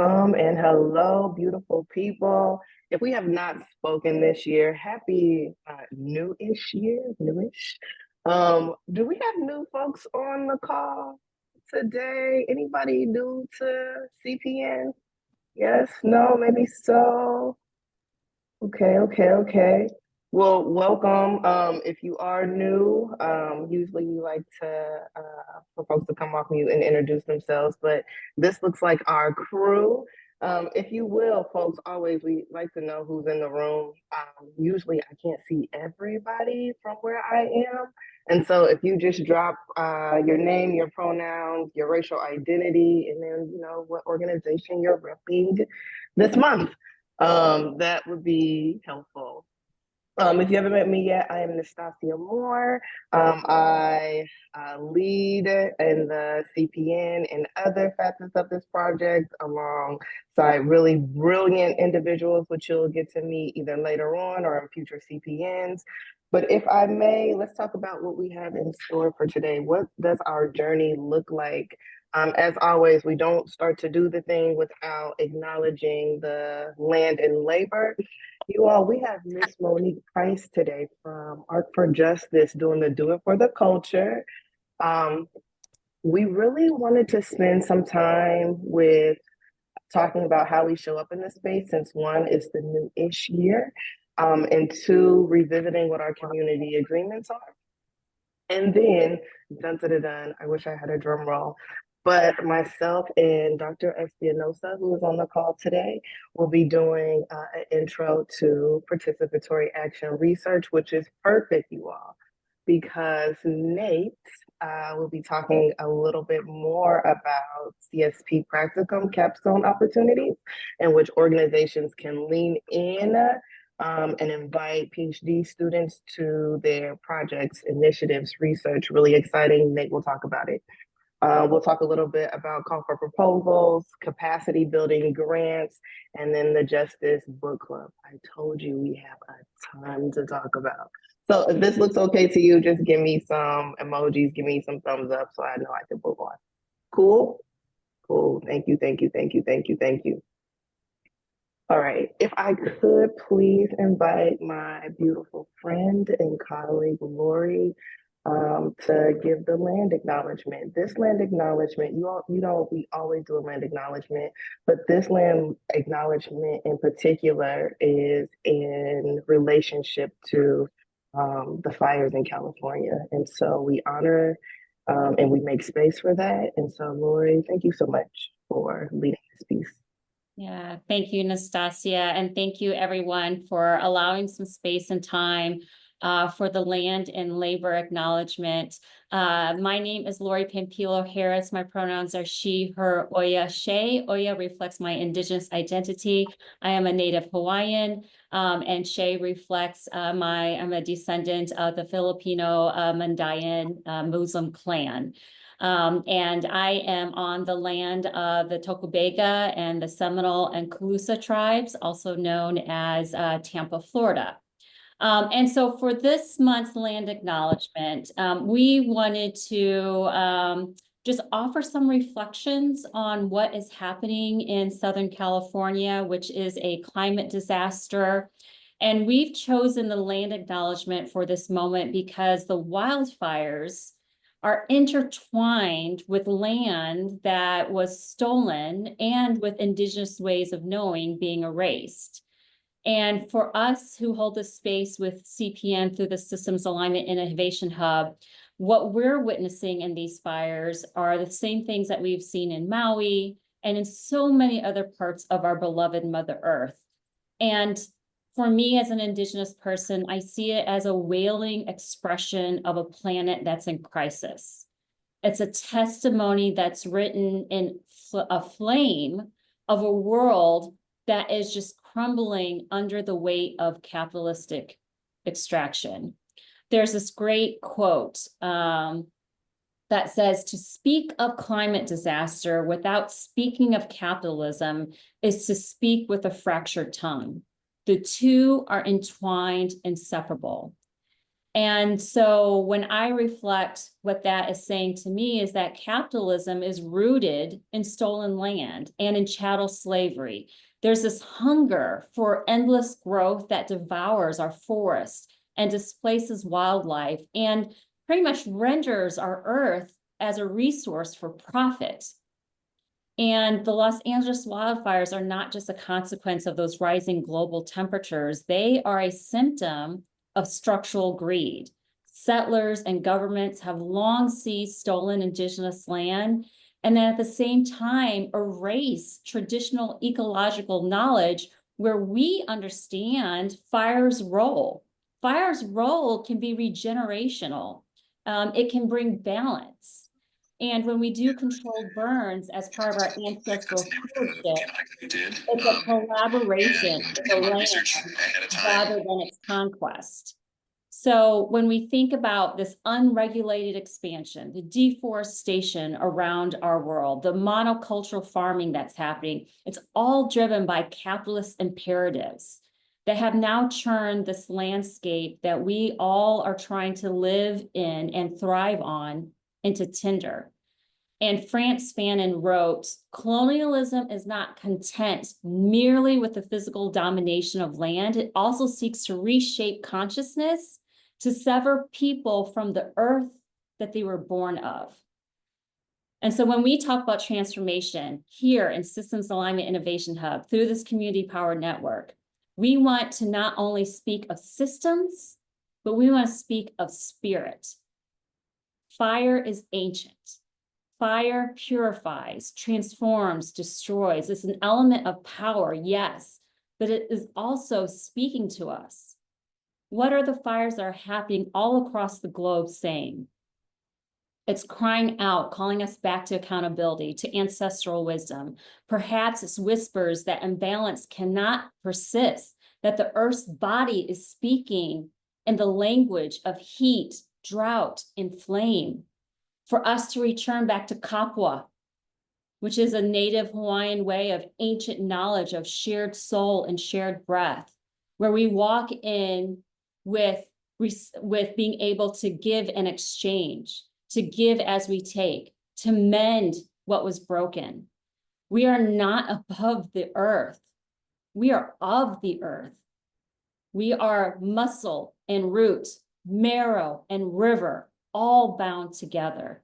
And hello, beautiful people. If we have not spoken this year, happy new-ish year, newish. Do we have new folks on the call today? Anybody new to CPN? Yes, no, maybe so. Okay. Well, welcome. If you are new, usually we like to for folks to come off mute and introduce themselves, but this looks like our crew. If you will, folks, always we like to know who's in the room. Usually I can't see everybody from where I am. And so if you just drop your name, your pronouns, your racial identity, and then what organization you're repping this month. That would be helpful. If you haven't met me yet, I am Nastasia Moore. I lead in the CPN and other facets of this project alongside really brilliant individuals, which you'll get to meet either later on or in future CPNs. But if I may, let's talk about what we have in store for today. What does our journey look like? As always, we don't start to do the thing without acknowledging the land and labor. You all, we have Miss Monique Price today from Art for Justice doing the Do It for the Culture. Um, we really wanted to spend some time with talking about how we show up in this space, since one is the new-ish year, and two, revisiting what our community agreements are. And then, dun dun dun dun, I wish I had a drum roll, but myself and Dr. Espinosa, who is on the call today, will be doing an intro to participatory action research, which is perfect, you all, because Nate will be talking a little bit more about CSP practicum capstone opportunities and which organizations can lean in and invite PhD students to their projects, initiatives, research. Really exciting. Nate will talk about it. We'll talk a little bit about call for proposals, capacity building grants, and then the Justice Book Club. I told you we have a ton to talk about. So if this looks okay to you, just give me some emojis, give me some thumbs up so I know I can move on. Cool? Cool. Thank you. All right. If I could please invite my beautiful friend and colleague, Lori, to give the land acknowledgement. This land acknowledgement, we always do a land acknowledgement, but this land acknowledgement in particular is in relationship to the fires in California. And so we honor and we make space for that. And so, Lori, thank you so much for leading this piece. Yeah, thank you, Nastasia, and thank you everyone for allowing some space and time for the land and labor acknowledgement. My name is Lori Pampilo Harris. My pronouns are she, her, Oya, she. Oya reflects my Indigenous identity. I am a native Hawaiian, and she reflects I'm a descendant of the Filipino Mandayan Muslim clan. And I am on the land of the Tokubega and the Seminole and Calusa tribes, also known as Tampa, Florida. And so for this month's land acknowledgement, we wanted to just offer some reflections on what is happening in Southern California, which is a climate disaster. And we've chosen the land acknowledgement for this moment because the wildfires are intertwined with land that was stolen and with Indigenous ways of knowing being erased. And for us who hold this space with CPN through the Systems Alignment Innovation Hub, what we're witnessing in these fires are the same things that we've seen in Maui and in so many other parts of our beloved Mother Earth. And for me as an Indigenous person, I see it as a wailing expression of a planet that's in crisis. It's a testimony that's written in a flame of a world that is just crumbling under the weight of capitalistic extraction. There's this great quote that says, to speak of climate disaster without speaking of capitalism is to speak with a fractured tongue. The two are entwined, inseparable. And so when I reflect, what that is saying to me is that capitalism is rooted in stolen land and in chattel slavery. There's this hunger for endless growth that devours our forests and displaces wildlife and pretty much renders our earth as a resource for profit. And the Los Angeles wildfires are not just a consequence of those rising global temperatures. They are a symptom of structural greed. Settlers and governments have long seized stolen indigenous land, and then at the same time erase traditional ecological knowledge where we understand fire's role. Fire's role can be regenerational. It can bring balance. And when we do controlled burns as part of our ancestral stewardship, it's a collaboration with the land rather than its conquest. So when we think about this unregulated expansion, the deforestation around our world, the monocultural farming that's happening, it's all driven by capitalist imperatives that have now churned this landscape that we all are trying to live in and thrive on into tinder. And Frantz Fanon wrote, colonialism is not content merely with the physical domination of land. It also seeks to reshape consciousness, to sever people from the earth that they were born of. And so when we talk about transformation here in Systems Alignment Innovation Hub through this community powered network, we want to not only speak of systems, but we want to speak of spirit. Fire is ancient. Fire purifies, transforms, destroys. It's an element of power, yes, but it is also speaking to us. What are the fires that are happening all across the globe saying? It's crying out, calling us back to accountability, to ancestral wisdom. Perhaps it's whispers that imbalance cannot persist, that the earth's body is speaking in the language of heat, drought, and flame. For us to return back to Kapwa, which is a native Hawaiian way of ancient knowledge of shared soul and shared breath, where we walk in with being able to give and exchange, to give as we take, to mend what was broken. We are not above the earth. We are of the earth. We are muscle and root, marrow and river, all bound together.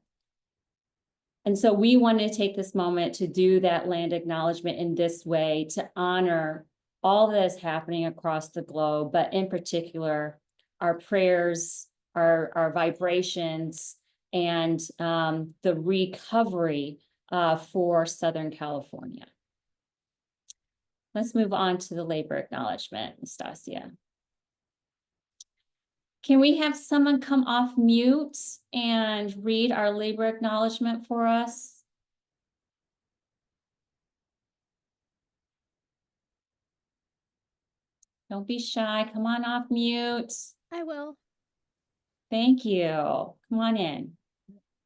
And so we want to take this moment to do that land acknowledgement in this way, to honor all that is happening across the globe, but in particular, our prayers, our vibrations, and the recovery for Southern California. Let's move on to the labor acknowledgement, Nastasia. Can we have someone come off mute and read our labor acknowledgement for us? Don't be shy. Come on off mute. I will. Thank you. Come on in.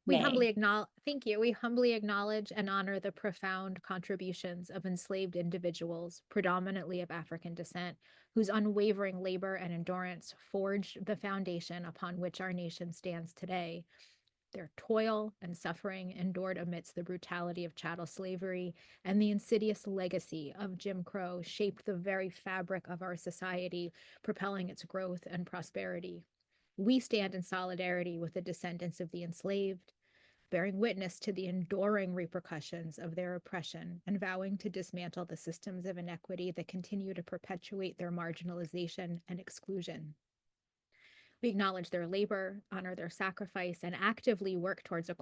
We May. humbly acknowledge, thank you. We humbly acknowledge and honor the profound contributions of enslaved individuals, predominantly of African descent, whose unwavering labor and endurance forged the foundation upon which our nation stands today. Their toil and suffering endured amidst the brutality of chattel slavery, and the insidious legacy of Jim Crow shaped the very fabric of our society, propelling its growth and prosperity. We stand in solidarity with the descendants of the enslaved, bearing witness to the enduring repercussions of their oppression and vowing to dismantle the systems of inequity that continue to perpetuate their marginalization and exclusion. We acknowledge their labor, honor their sacrifice, and actively work towards a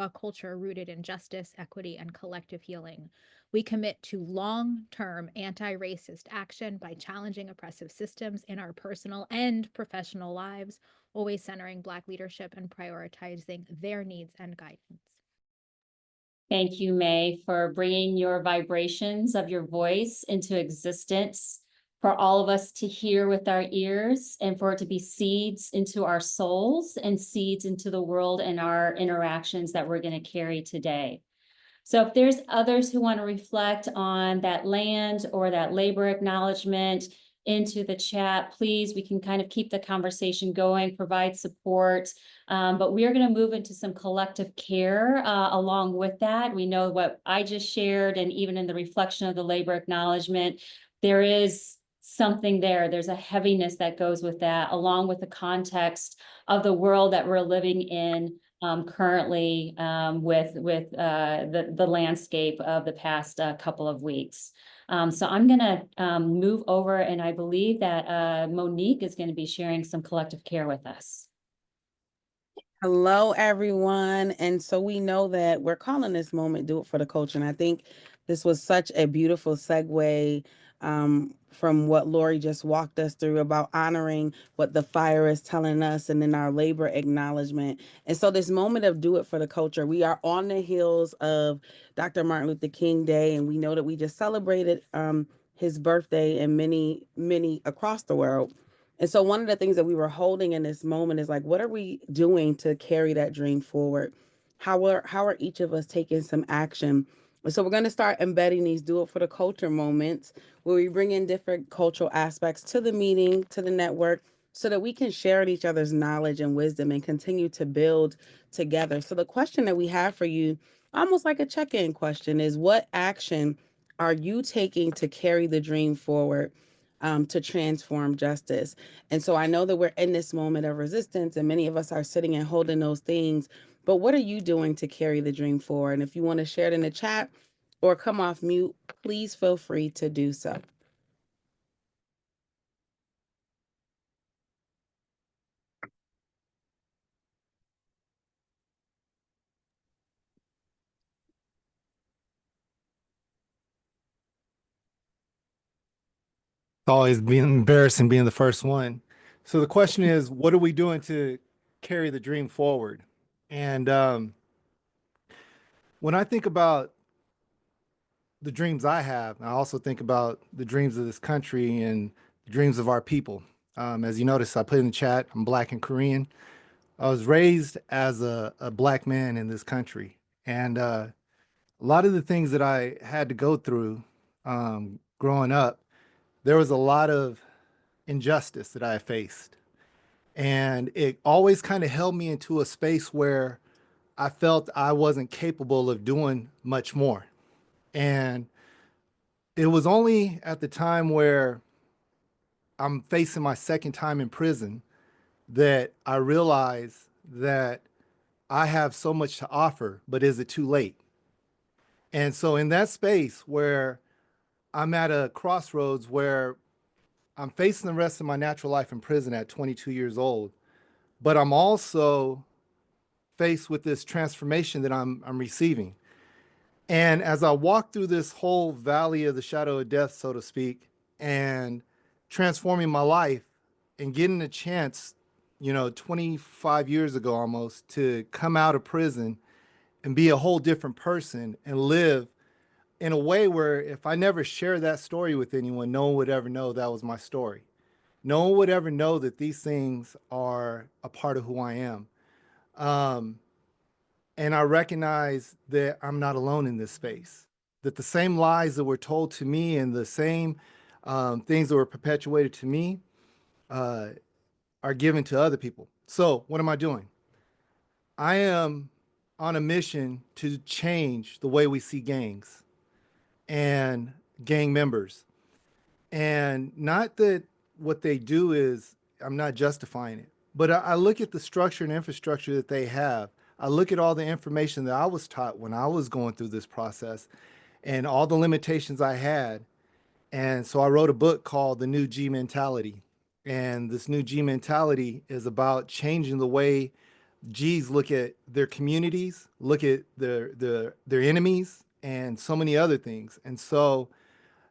culture rooted in justice, equity, and collective healing. We commit to long-term anti-racist action by challenging oppressive systems in our personal and professional lives, always centering Black leadership and prioritizing their needs and guidance. Thank you, May, for bringing your vibrations of your voice into existence, for all of us to hear with our ears, and for it to be seeds into our souls and seeds into the world and our interactions that we're going to carry today. So if there's others who want to reflect on that land or that labor acknowledgement, into the chat, please. We can kind of keep the conversation going, provide support. But we are going to move into some collective care along with that. We know what I just shared, and even in the reflection of the labor acknowledgement, there is something there. There's a heaviness that goes with that, along with the context of the world that we're living in currently with the landscape of the past couple of weeks. So I'm going to move over, and I believe that Monique is going to be sharing some collective care with us. Hello, everyone. And so we know that we're calling this moment Do It for the Culture. And I think this was such a beautiful segue from what Lori just walked us through about honoring what the fire is telling us and then our labor acknowledgement. And so this moment of Do It for the Culture, we are on the heels of Dr. Martin Luther King Day. And we know that we just celebrated his birthday and many across the world. And so one of the things that we were holding in this moment is like, what are we doing to carry that dream forward? How are each of us taking some action? And so we're going to start embedding these Do It for the Culture moments where we bring in different cultural aspects to the meeting, to the network, so that we can share in each other's knowledge and wisdom and continue to build together. So the question that we have for you, almost like a check-in question, is what action are you taking to carry the dream forward? To transform justice. And so I know that we're in this moment of resistance, and many of us are sitting and holding those things. But what are you doing to carry the dream forward? And if you want to share it in the chat or come off mute, please feel free to do so. Always being embarrassing being the first one. So the question is, what are we doing to carry the dream forward? And when I think about the dreams I have, I also think about the dreams of this country and the dreams of our people. As you notice, I put in the chat, I'm Black and Korean. I was raised as a Black man in this country. And a lot of the things that I had to go through growing up, there was a lot of injustice that I faced. And it always kind of held me into a space where I felt I wasn't capable of doing much more. And it was only at the time where I'm facing my second time in prison that I realized that I have so much to offer, but is it too late? And so in that space where I'm at a crossroads where I'm facing the rest of my natural life in prison at 22 years old, but I'm also faced with this transformation that I'm receiving. And as I walk through this whole valley of the shadow of death, so to speak, and transforming my life and getting a chance, 25 years ago almost, to come out of prison and be a whole different person and live in a way where if I never share that story with anyone, no one would ever know that was my story. No one would ever know that these things are a part of who I am. And I recognize that I'm not alone in this space, that the same lies that were told to me and the same things that were perpetuated to me are given to other people. So what am I doing? I am on a mission to change the way we see gangs and gang members. And not that what they do is, I'm not justifying it, but I look at the structure and infrastructure that they have. I look at all the information that I was taught when I was going through this process and all the limitations I had. And so I wrote a book called The New G Mentality. And this new G mentality is about changing the way G's look at their communities, look at their enemies, and so many other things. And so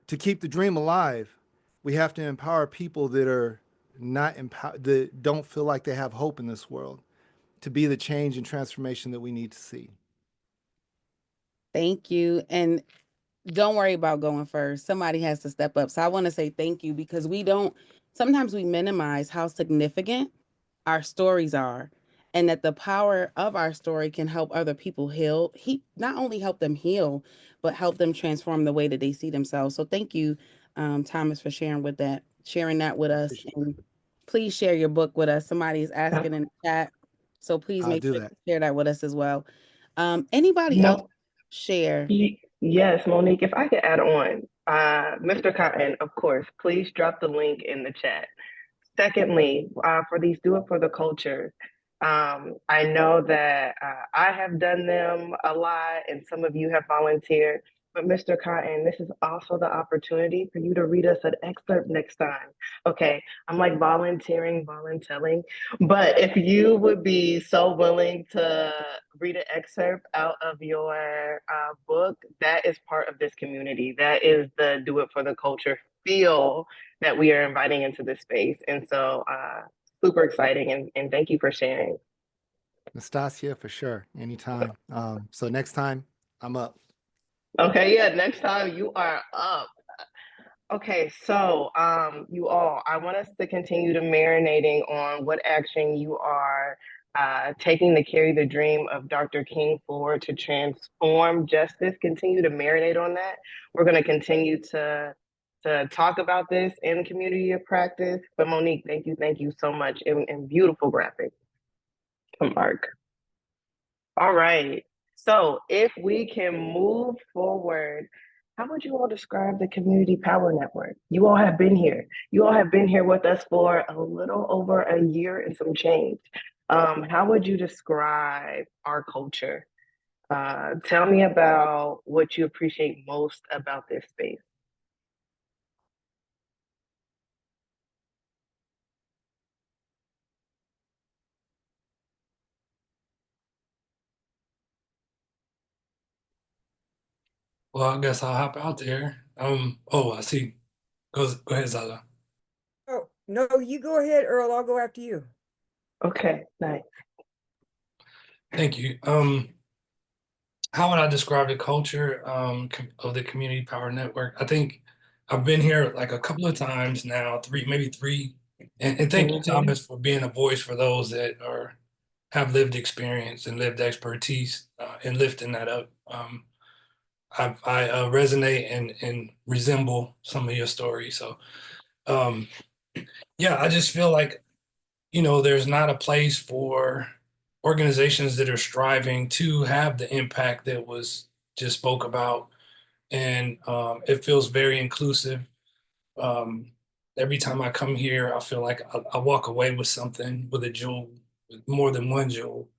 to keep the dream alive, we have to empower people that are not empowered, that don't feel like they have hope in this world, to be the change and transformation that we need to see. Thank you. And don't worry about going first. Somebody has to step up. So I want to say thank you because sometimes we minimize how significant our stories are and that the power of our story can help other people heal. Not only help them heal, but help them transform the way that they see themselves. So thank you Thomas, for sharing that with us. Appreciate And please share your book with us. Somebody is asking in the chat. So please I'll make do sure that. you share that with us as well. Anybody else Mo- share? yes, Monique, if I could add on, Mr. Cotton, of course, please drop the link in the chat. Secondly, for these Do It for the Culture, I know that I have done them a lot and some of you have volunteered, but Mr. Cotton, this is also the opportunity for you to read us an excerpt next time. Okay, I'm like volunteering, but if you would be so willing to read an excerpt out of your book, that is part of this community. That is the Do It for the Culture feel that we are inviting into this space. And so super exciting and thank you for sharing. Nastasia, for sure. Anytime. So next time I'm up. Okay, yeah, next time you are up. Okay, so you all, I want us to continue to marinating on what action you are taking to carry the dream of Dr. King forward to transform justice. Continue to marinate on that. We're going to continue to talk about this in the community of practice. But Monique, thank you so much, and beautiful graphic from Mark. All right. So if we can move forward, how would you all describe the Community Power Network? You all have been here. You all have been here with us for a little over a year and some change. How would you describe our culture? Tell me about what you appreciate most about this space. Well, I guess I'll hop out there. Oh, I see. Go ahead, Zaza. Oh, no, you go ahead, Earl. I'll go after you. Okay, nice. Thank you. How would I describe the culture of the Community Power Network? I think I've been here like a couple of times now, maybe three. And thank you, Mhm. Thomas, for being a voice for those that have lived experience and lived expertise and lifting that up. I resonate and resemble some of your stories. So, um, yeah, I just feel like, there's not a place for organizations that are striving to have the impact that was just spoke about. And it feels very inclusive. Um, every time I come here, I feel like I walk away with something, with a jewel, with more than one jewel.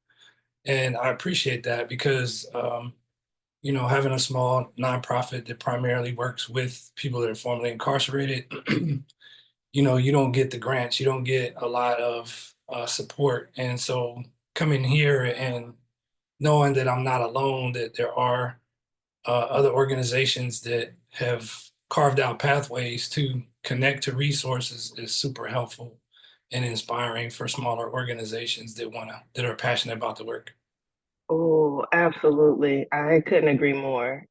And I appreciate that because, having a small nonprofit that primarily works with people that are formerly incarcerated, you don't get the grants, you don't get a lot of support. And so coming here and knowing that I'm not alone, that there are other organizations that have carved out pathways to connect to resources is super helpful and inspiring for smaller organizations that are passionate about the work. Oh, absolutely. I couldn't agree more.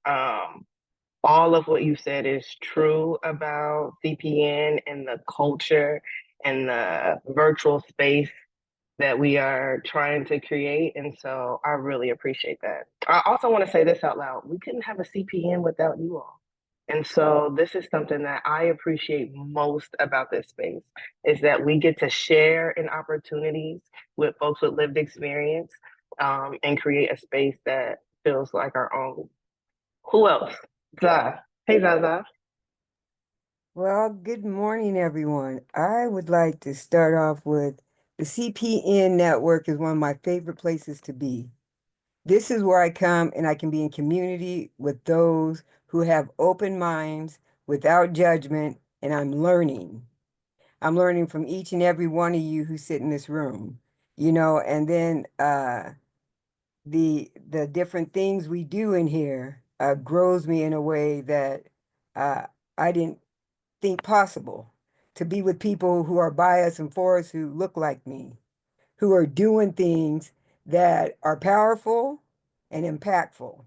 All of what you said is true about CPN and the culture and the virtual space that we are trying to create. And so I really appreciate that. I also want to say this out loud. We couldn't have a CPN without you all. And so this is something that I appreciate most about this space is that we get to share in opportunities with folks with lived experience and create a space that feels like our own. Who else? Zah. Hey, Zaza. Well, good morning, everyone. I would like to start off with the CPN network is one of my favorite places to be. This is where I come and I can be in community with those who have open minds without judgment, and I'm learning. I'm learning from each and every one of you who sit in this room, and then the different things we do in here grows me in a way that uh, I didn't think possible. To be with people who are by us and for us, who look like me, who are doing things that are powerful and impactful,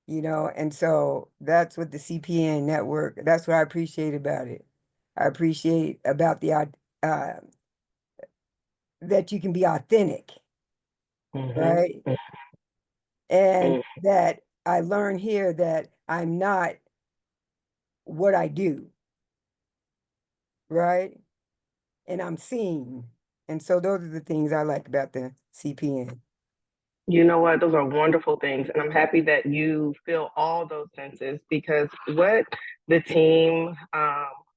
and so that's what the CPN network, that's what I appreciate about it. I appreciate about the uh, that you can be authentic, right? And that I learn here that I'm not what I do. right? And I'm seen. And so those are the things I like about the CPN. You know what? Those are wonderful things. And I'm happy that you feel all those senses, because what the team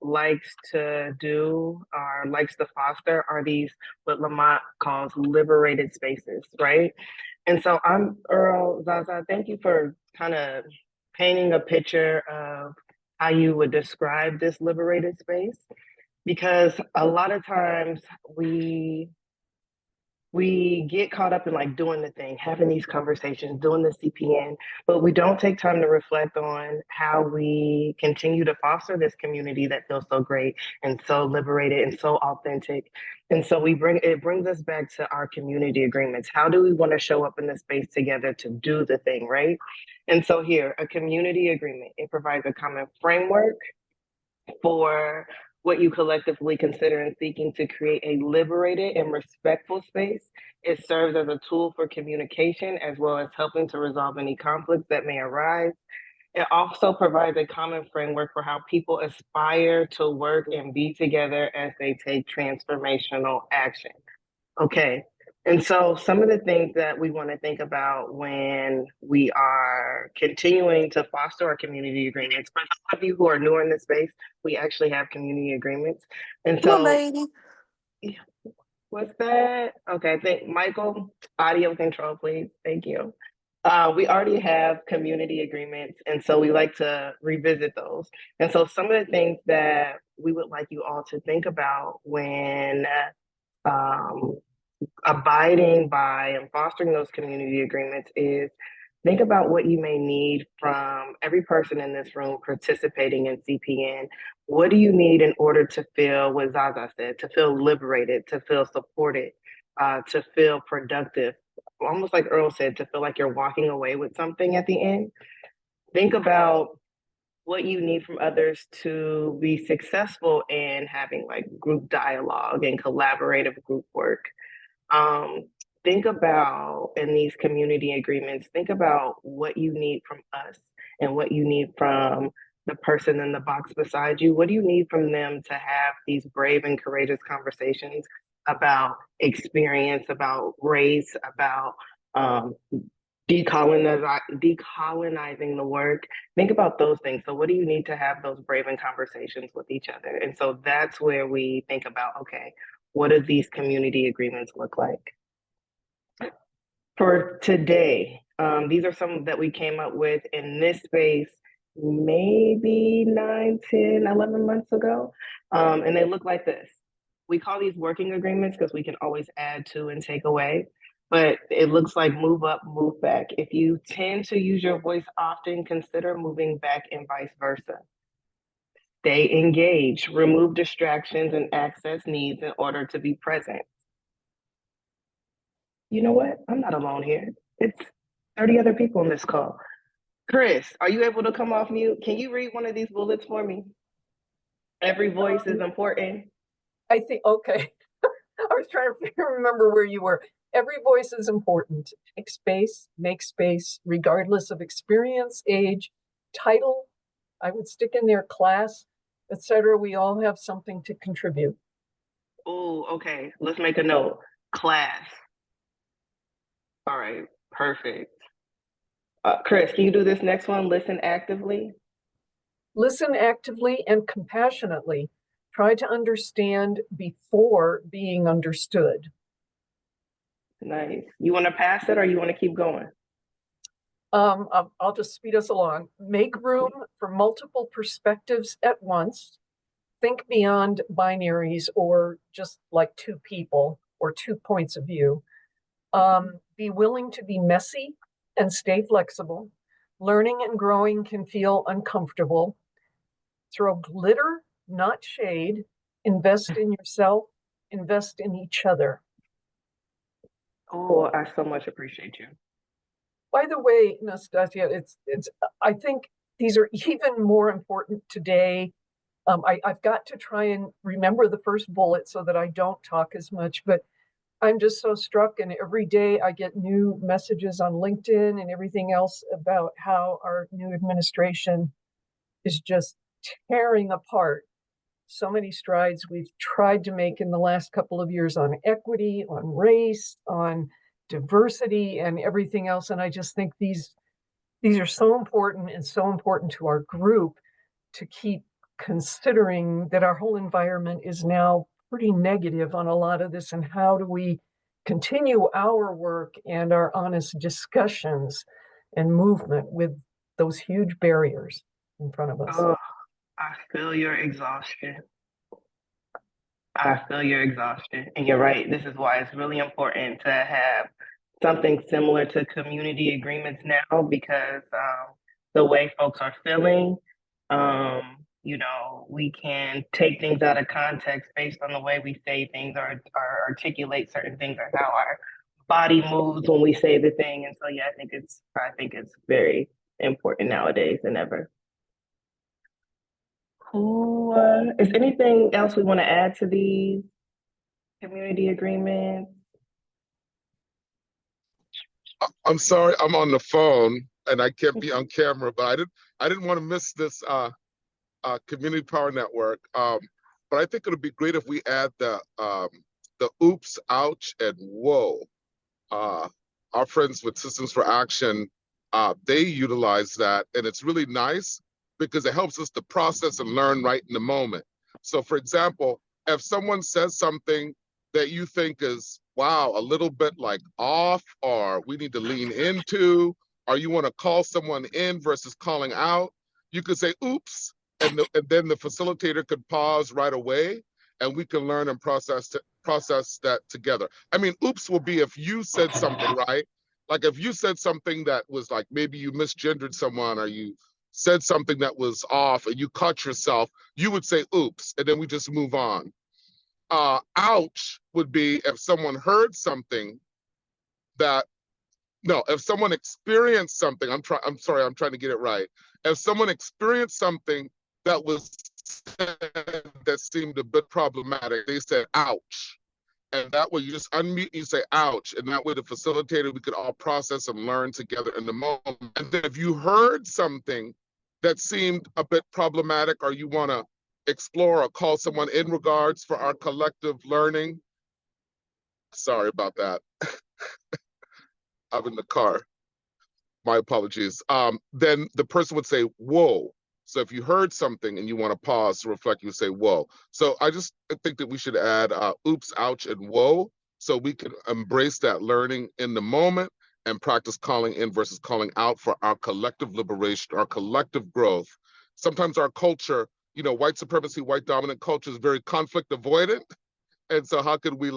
likes to do or likes to foster are these, what Lamont calls liberated spaces, right? And so Earl, Zaza, thank you for kind of painting a picture of how you would describe this liberated space, because a lot of times we get caught up in like doing the thing, having these conversations, doing the CPN, but we don't take time to reflect on how we continue to foster this community that feels so great and so liberated and so authentic. And so it brings us back to our community agreements. How do we want to show up in the space together to do the thing, right? And so here, a community agreement, it provides a common framework for what you collectively consider in seeking to create a liberated and respectful space. It serves as a tool for communication as well as helping to resolve any conflicts that may arise. It also provides a common framework for how people aspire to work and be together as they take transformational action. Okay. And so some of the things that we want to think about when we are continuing to foster our community agreements, for those of you who are newer in this space, we actually have community agreements. And Little so lady. what's that? Okay, thank Michael, audio control, please. Thank you. We already have community agreements, and so we like to revisit those. And so some of the things that we would like you all to think about when um, abiding by and fostering those community agreements is think about what you may need from every person in this room participating in CPN. What do you need in order to feel what Zaza said, to feel liberated, to feel supported, to feel productive? Almost like Earl said, to feel like you're walking away with something at the end. Think about what you need from others to be successful in having like group dialogue and collaborative group work. um, think about in these community agreements, think about what you need from us and what you need from the person in the box beside you. What do you need from them to have these brave and courageous conversations about experience, about race, about um, decolonizing the work? Think about those things. So what do you need to have those brave and conversations with each other? And so that's where we think about, okay, what do these community agreements look like? For today, these are some that we came up with in this space maybe 9, 10, 11 months ago. And they look like this. We call these working agreements because we can always add to and take away. But it looks like move up, move back. If you tend to use your voice often, consider moving back and vice versa. Stay engaged, remove distractions and access needs in order to be present. You know what? I'm not alone here. It's 30 other people on this call. Chris, are you able to come off mute? Can you read one of these bullets for me? Every voice is important. I think, okay. I was trying to remember where you were. Every voice is important. Take space, make space, regardless of experience, age, title. I would stick in there class, etc. We all have something to contribute. Oh, okay. Let's make a note. Class. All right, perfect. Chris, can you do this next one? Listen actively. Listen actively and compassionately. Try to understand before being understood. Nice. You want to pass it or you want to keep going? I'll just speed us along. Make room for multiple perspectives at once. Think beyond binaries or just like two people or 2 points of view. Be willing to be messy and stay flexible. Learning and growing can feel uncomfortable. Throw glitter, not shade. Invest in yourself. Invest in each other. Oh, I so much appreciate you. By the way, Nastasia, I think these are even more important today. I've got to try and remember the first bullet so that I don't talk as much, but I'm just so struck, and every day I get new messages on LinkedIn and everything else about how our new administration is just tearing apart so many strides we've tried to make in the last couple of years on equity, on race, on diversity, and everything else. And I just think these are so important and so important to our group to keep considering that our whole environment is now pretty negative on a lot of this. And how do we continue our work and our honest discussions and movement with those huge barriers in front of us? Oh, I feel your exhaustion. I feel your exhaustion. And you're right. This is why it's really important to have something similar to community agreements now, because the way folks are feeling, we can take things out of context based on the way we say things or articulate certain things or how our body moves when we say the thing. And so, yeah, I think it's very important nowadays than ever. Who is anything else we want to add to these community agreements? I'm sorry, I'm on the phone and I can't be on camera, but I didn't want to miss this community power network. But I think it would be great if we add the oops, ouch, and whoa. Our friends with Systems for Action, they utilize that, and it's really nice because it helps us to process and learn right in the moment. So for example, if someone says something that you think is, wow, a little bit like off, or we need to lean into, or you want to call someone in versus calling out, you could say, oops, and then the facilitator could pause right away, and we can learn and process that together. I mean, oops will be if you said something, right? Like if you said something that was like, maybe you misgendered someone, or you said something that was off and you caught yourself, you would say oops, and then we just move on. Ouch would be if someone heard something that, no, if someone experienced something, I'm sorry, I'm trying to get it right. If someone experienced something that was that seemed a bit problematic, they said ouch. And that way you just unmute and you say ouch. And that way the facilitator, we could all process and learn together in the moment. And then if you heard something that seemed a bit problematic, or you want to explore or call someone in regards for our collective learning, sorry about that. I'm in the car. My apologies. Then the person would say, whoa. So if you heard something and you want to pause to reflect, you say, whoa. So I just think that we should add oops, ouch, and whoa, so we can embrace that learning in the moment and practice calling in versus calling out for our collective liberation, our collective growth. Sometimes our culture, white supremacy, white dominant culture is very conflict avoidant. And so how could we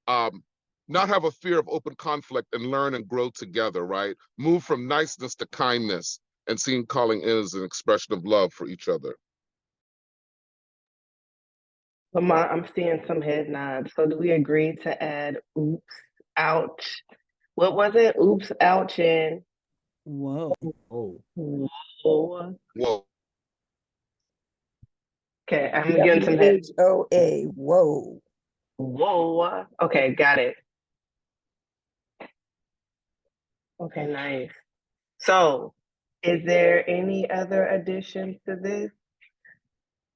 not have a fear of open conflict and learn and grow together, right? Move from niceness to kindness, and seeing calling in as an expression of love for each other. I'm seeing some head nods. So do we agree to add oops, ouch? What was it? Oops, ouch, and Whoa. whoa. Whoa. Okay, I'm getting some head. WHOA, whoa. Whoa. Okay, got it. Okay, nice. So, is there any other additions to this?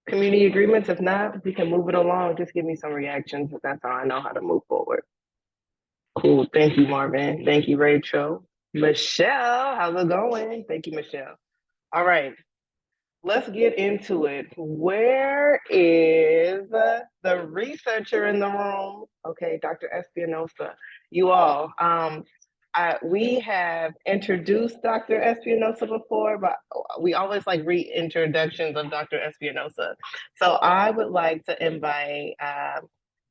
Community agreements? If not, we can move it along. Just give me some reactions. That's how I know how to move forward. Cool. Thank you, Marvin. Thank you, Rachel. Michelle, how's it going? Thank you, Michelle. All right. Let's get into it. Where is the researcher in the room? Okay, Dr. Espinosa. You all, we have introduced Dr. Espinosa before, but we always like reintroductions of Dr. Espinosa. So I would like to invite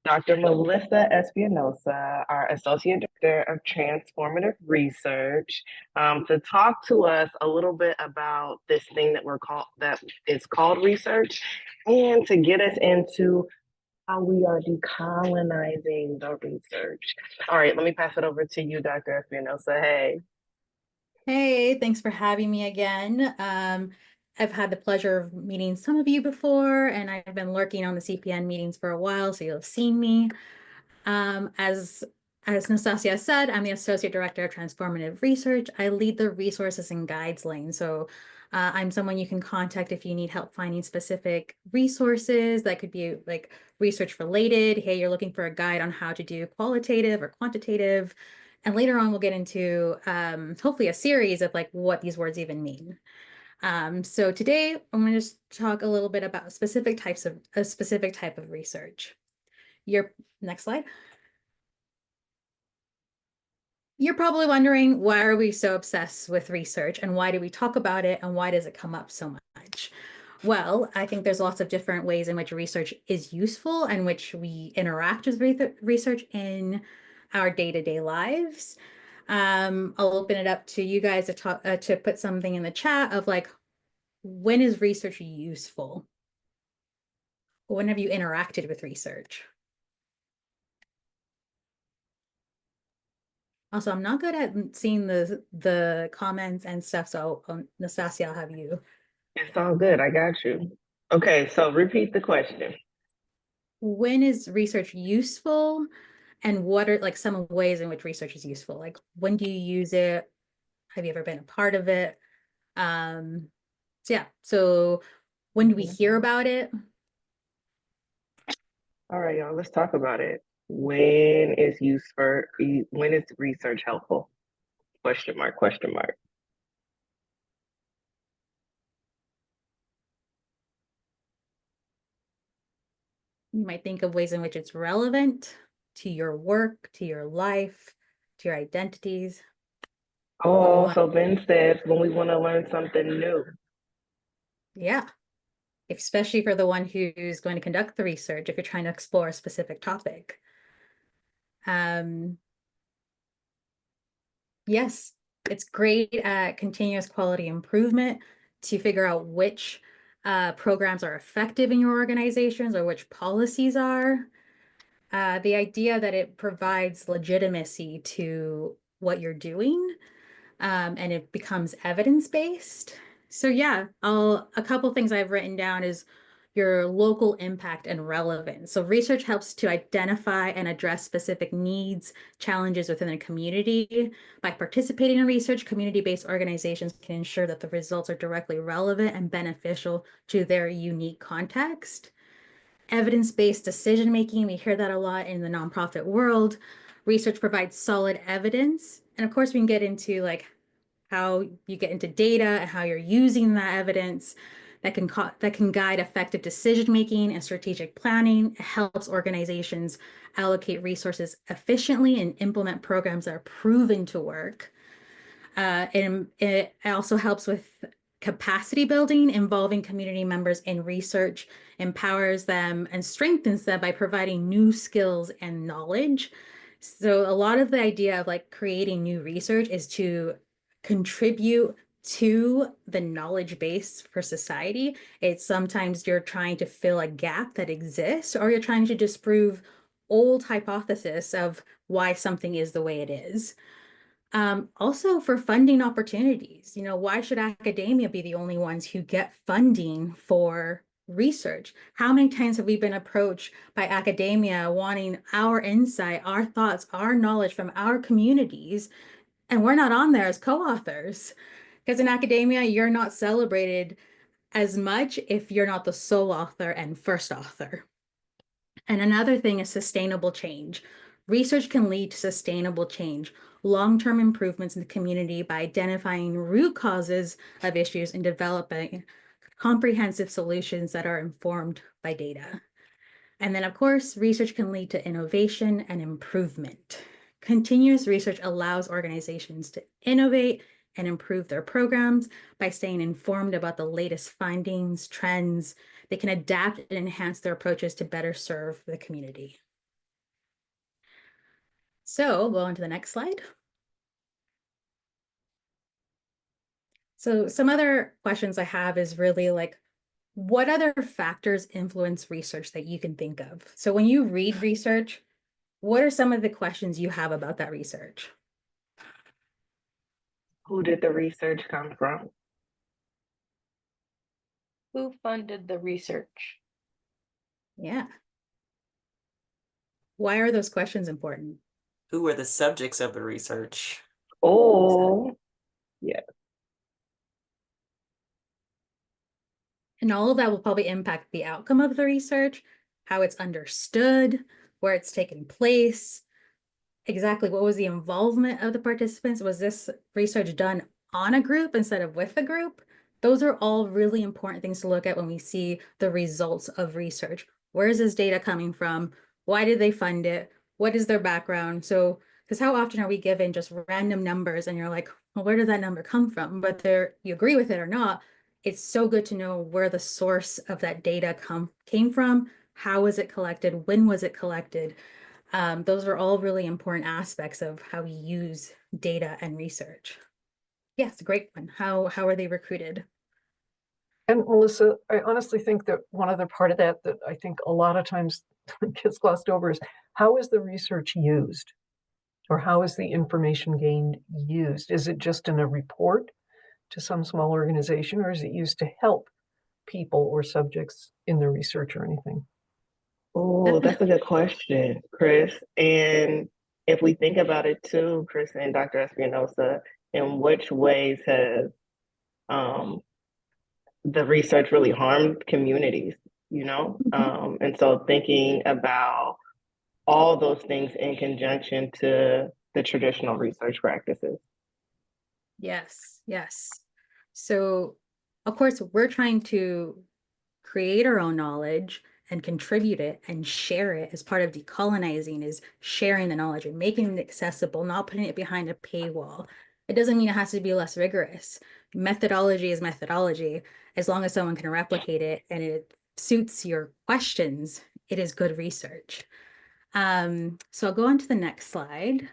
Dr. Melissa Espinosa, our Associate Director of Transformative Research, to talk to us a little bit about this thing that is called research, and to get us into how we are decolonizing the research. All right, let me pass it over to you, Dr. Espinosa. Hey. Hey, thanks for having me again. I've had the pleasure of meeting some of you before, and I've been lurking on the CPN meetings for a while, so you'll have seen me. As Nastasia said, I'm the Associate Director of Transformative Research. I lead the Resources and Guides lane. So I'm someone you can contact if you need help finding specific resources that could be like research related. Hey, you're looking for a guide on how to do qualitative or quantitative. And later on, we'll get into hopefully a series of like what these words even mean. So today I'm going to just talk a little bit about specific types of a specific type of research. Your next slide. You're probably wondering, why are we so obsessed with research and why do we talk about it and why does it come up so much? Well, I think there's lots of different ways in which research is useful and which we interact with research in our day-to-day lives. I'll open it up to you guys to talk to put something in the chat of like, when is research useful? When have you interacted with research? Also, I'm not good at seeing the comments and stuff, so Nastasia, I'll have you. It's all good. I got you. Okay, so repeat the question. When is research useful, and what are like some ways in which research is useful? Like, when do you use it? Have you ever been a part of it? So yeah, so when do we hear about it? All right, y'all, let's talk about it. When is when is research helpful? Question mark, question mark. You might think of ways in which it's relevant to your work, to your life, to your identities. Oh, so Ben says when we want to learn something new. Yeah, especially for the one who's going to conduct the research, if you're trying to explore a specific topic. Yes, it's great at continuous quality improvement to figure out which programs are effective in your organizations or which policies are. The idea that it provides legitimacy to what you're doing, and it becomes evidence-based. So yeah, a couple things I've written down is your local impact and relevance. So research helps to identify and address specific needs, challenges within a community. By participating in research, community-based organizations can ensure that the results are directly relevant and beneficial to their unique context. Evidence-based decision-making, we hear that a lot in the nonprofit world. Research provides solid evidence. And of course, we can get into like how you get into data and how you're using that evidence that can guide effective decision-making and strategic planning. It helps organizations allocate resources efficiently and implement programs that are proven to work. And it also helps with capacity building, involving community members in research, empowers them and strengthens them by providing new skills and knowledge. So a lot of the idea of like creating new research is to contribute to the knowledge base for society. It's sometimes you're trying to fill a gap that exists, or you're trying to disprove old hypothesis of why something is the way it is. Also for funding opportunities, why should academia be the only ones who get funding for research? How many times have we been approached by academia wanting our insight, our thoughts, our knowledge from our communities, and we're not on there as co-authors? Because in academia, you're not celebrated as much if you're not the sole author and first author. And another thing is sustainable change. Research can lead to sustainable change, long-term improvements in the community by identifying root causes of issues and developing comprehensive solutions that are informed by data. And then, of course, research can lead to innovation and improvement. Continuous research allows organizations to innovate and improve their programs by staying informed about the latest findings, trends. They can adapt and enhance their approaches to better serve the community. So go on to the next slide. So some other questions I have is really like, what other factors influence research that you can think of? So when you read research, what are some of the questions you have about that research? Who did the research come from? Who funded the research? Yeah. Why are those questions important? Who were the subjects of the research? Oh, yeah. And all of that will probably impact the outcome of the research, how it's understood, where it's taken place, exactly what was the involvement of the participants. Was this research done on a group instead of with a group? Those are all really important things to look at when we see the results of research. Where is this data coming from? Why did they fund it? What is their background? So, because how often are we given just random numbers and you're like, well, where did that number come from? But you agree with it or not, it's so good to know where the source of that data came from, how was it collected, when was it collected. Those are all really important aspects of how we use data and research. Yes, great one. How are they recruited? And Melissa, I honestly think that one other part of that I think a lot of times gets glossed over is how is the research used? Or how is the information gained used? Is it just in a report to some small organization, or is it used to help people or subjects in their research or anything? Oh, that's a good question, Chris. And if we think about it too, Chris and Dr. Espinosa, in which ways has um, the research really harmed communities, you know? And so thinking about all those things in conjunction to the traditional research practices. Yes, yes. So, of course, we're trying to create our own knowledge and contribute it and share it as part of decolonizing is sharing the knowledge and making it accessible, not putting it behind a paywall. It doesn't mean it has to be less rigorous. Methodology is methodology. As long as someone can replicate it and it suits your questions, it is good research. So I'll go on to the next slide.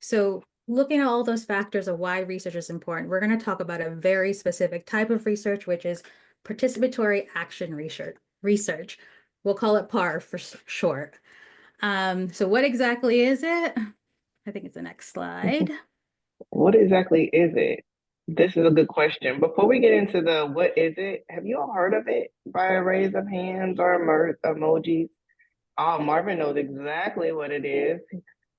So looking at all those factors of why research is important, we're going to talk about a very specific type of research, which is participatory action research. We'll call it PAR for short. So what exactly is it? I think it's the next slide. What exactly is it? This is a good question. Before we get into the what is it, have you all heard of it by a raise of hands or emojis? Oh, Marvin knows exactly what it is.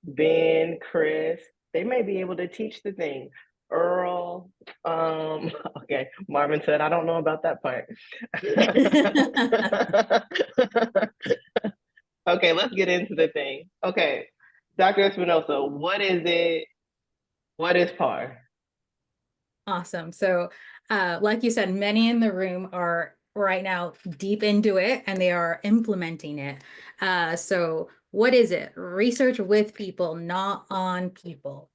Ben, Chris, they may be able to teach the thing. Earl, okay, Marvin said, I don't know about that part. Okay, let's get into the thing. Okay, Dr. Espinosa, what is it? What is PAR? Awesome. So, like you said, many in the room are right now deep into it and they are implementing it. So what is it? Research with people, not on people.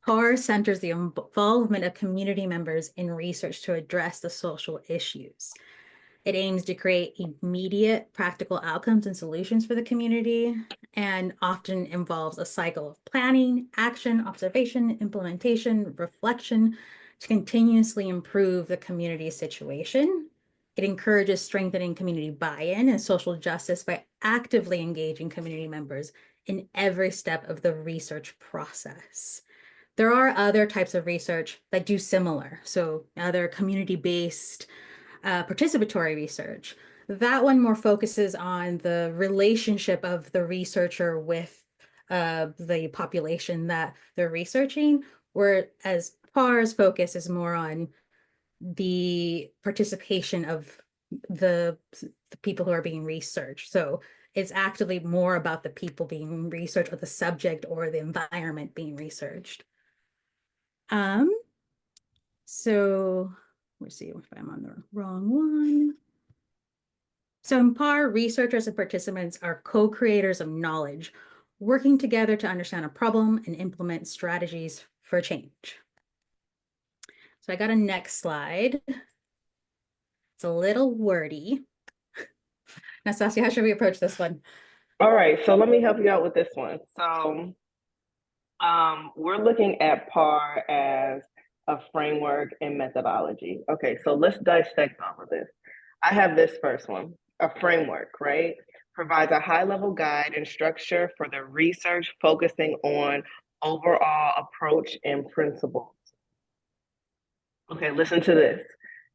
PAR centers the involvement of community members in research to address the social issues. It aims to create immediate practical outcomes and solutions for the community and often involves a cycle of planning, action, observation, implementation, reflection to continuously improve the community situation. It encourages strengthening community buy-in and social justice by actively engaging community members in every step of the research process. There are other types of research that do similar. So other community-based participatory research. That one more focuses on the relationship of the researcher with the population that they're researching, whereas PAR's focus is more on the participation of the people who are being researched. So it's actively more about the people being researched or the subject or the environment being researched. So let's see if I'm on the wrong one. So in PAR, researchers and participants are co-creators of knowledge, working together to understand a problem and implement strategies for change. So I got a next slide. It's a little wordy. Nastasia, how should we approach this one? All right, so let me help you out with this one. So we're looking at PAR as a framework and methodology. Okay, so let's dissect all of this. I have this first one, a framework, right? Provides a high-level guide and structure for the research focusing on overall approach and principles. Okay, listen to this.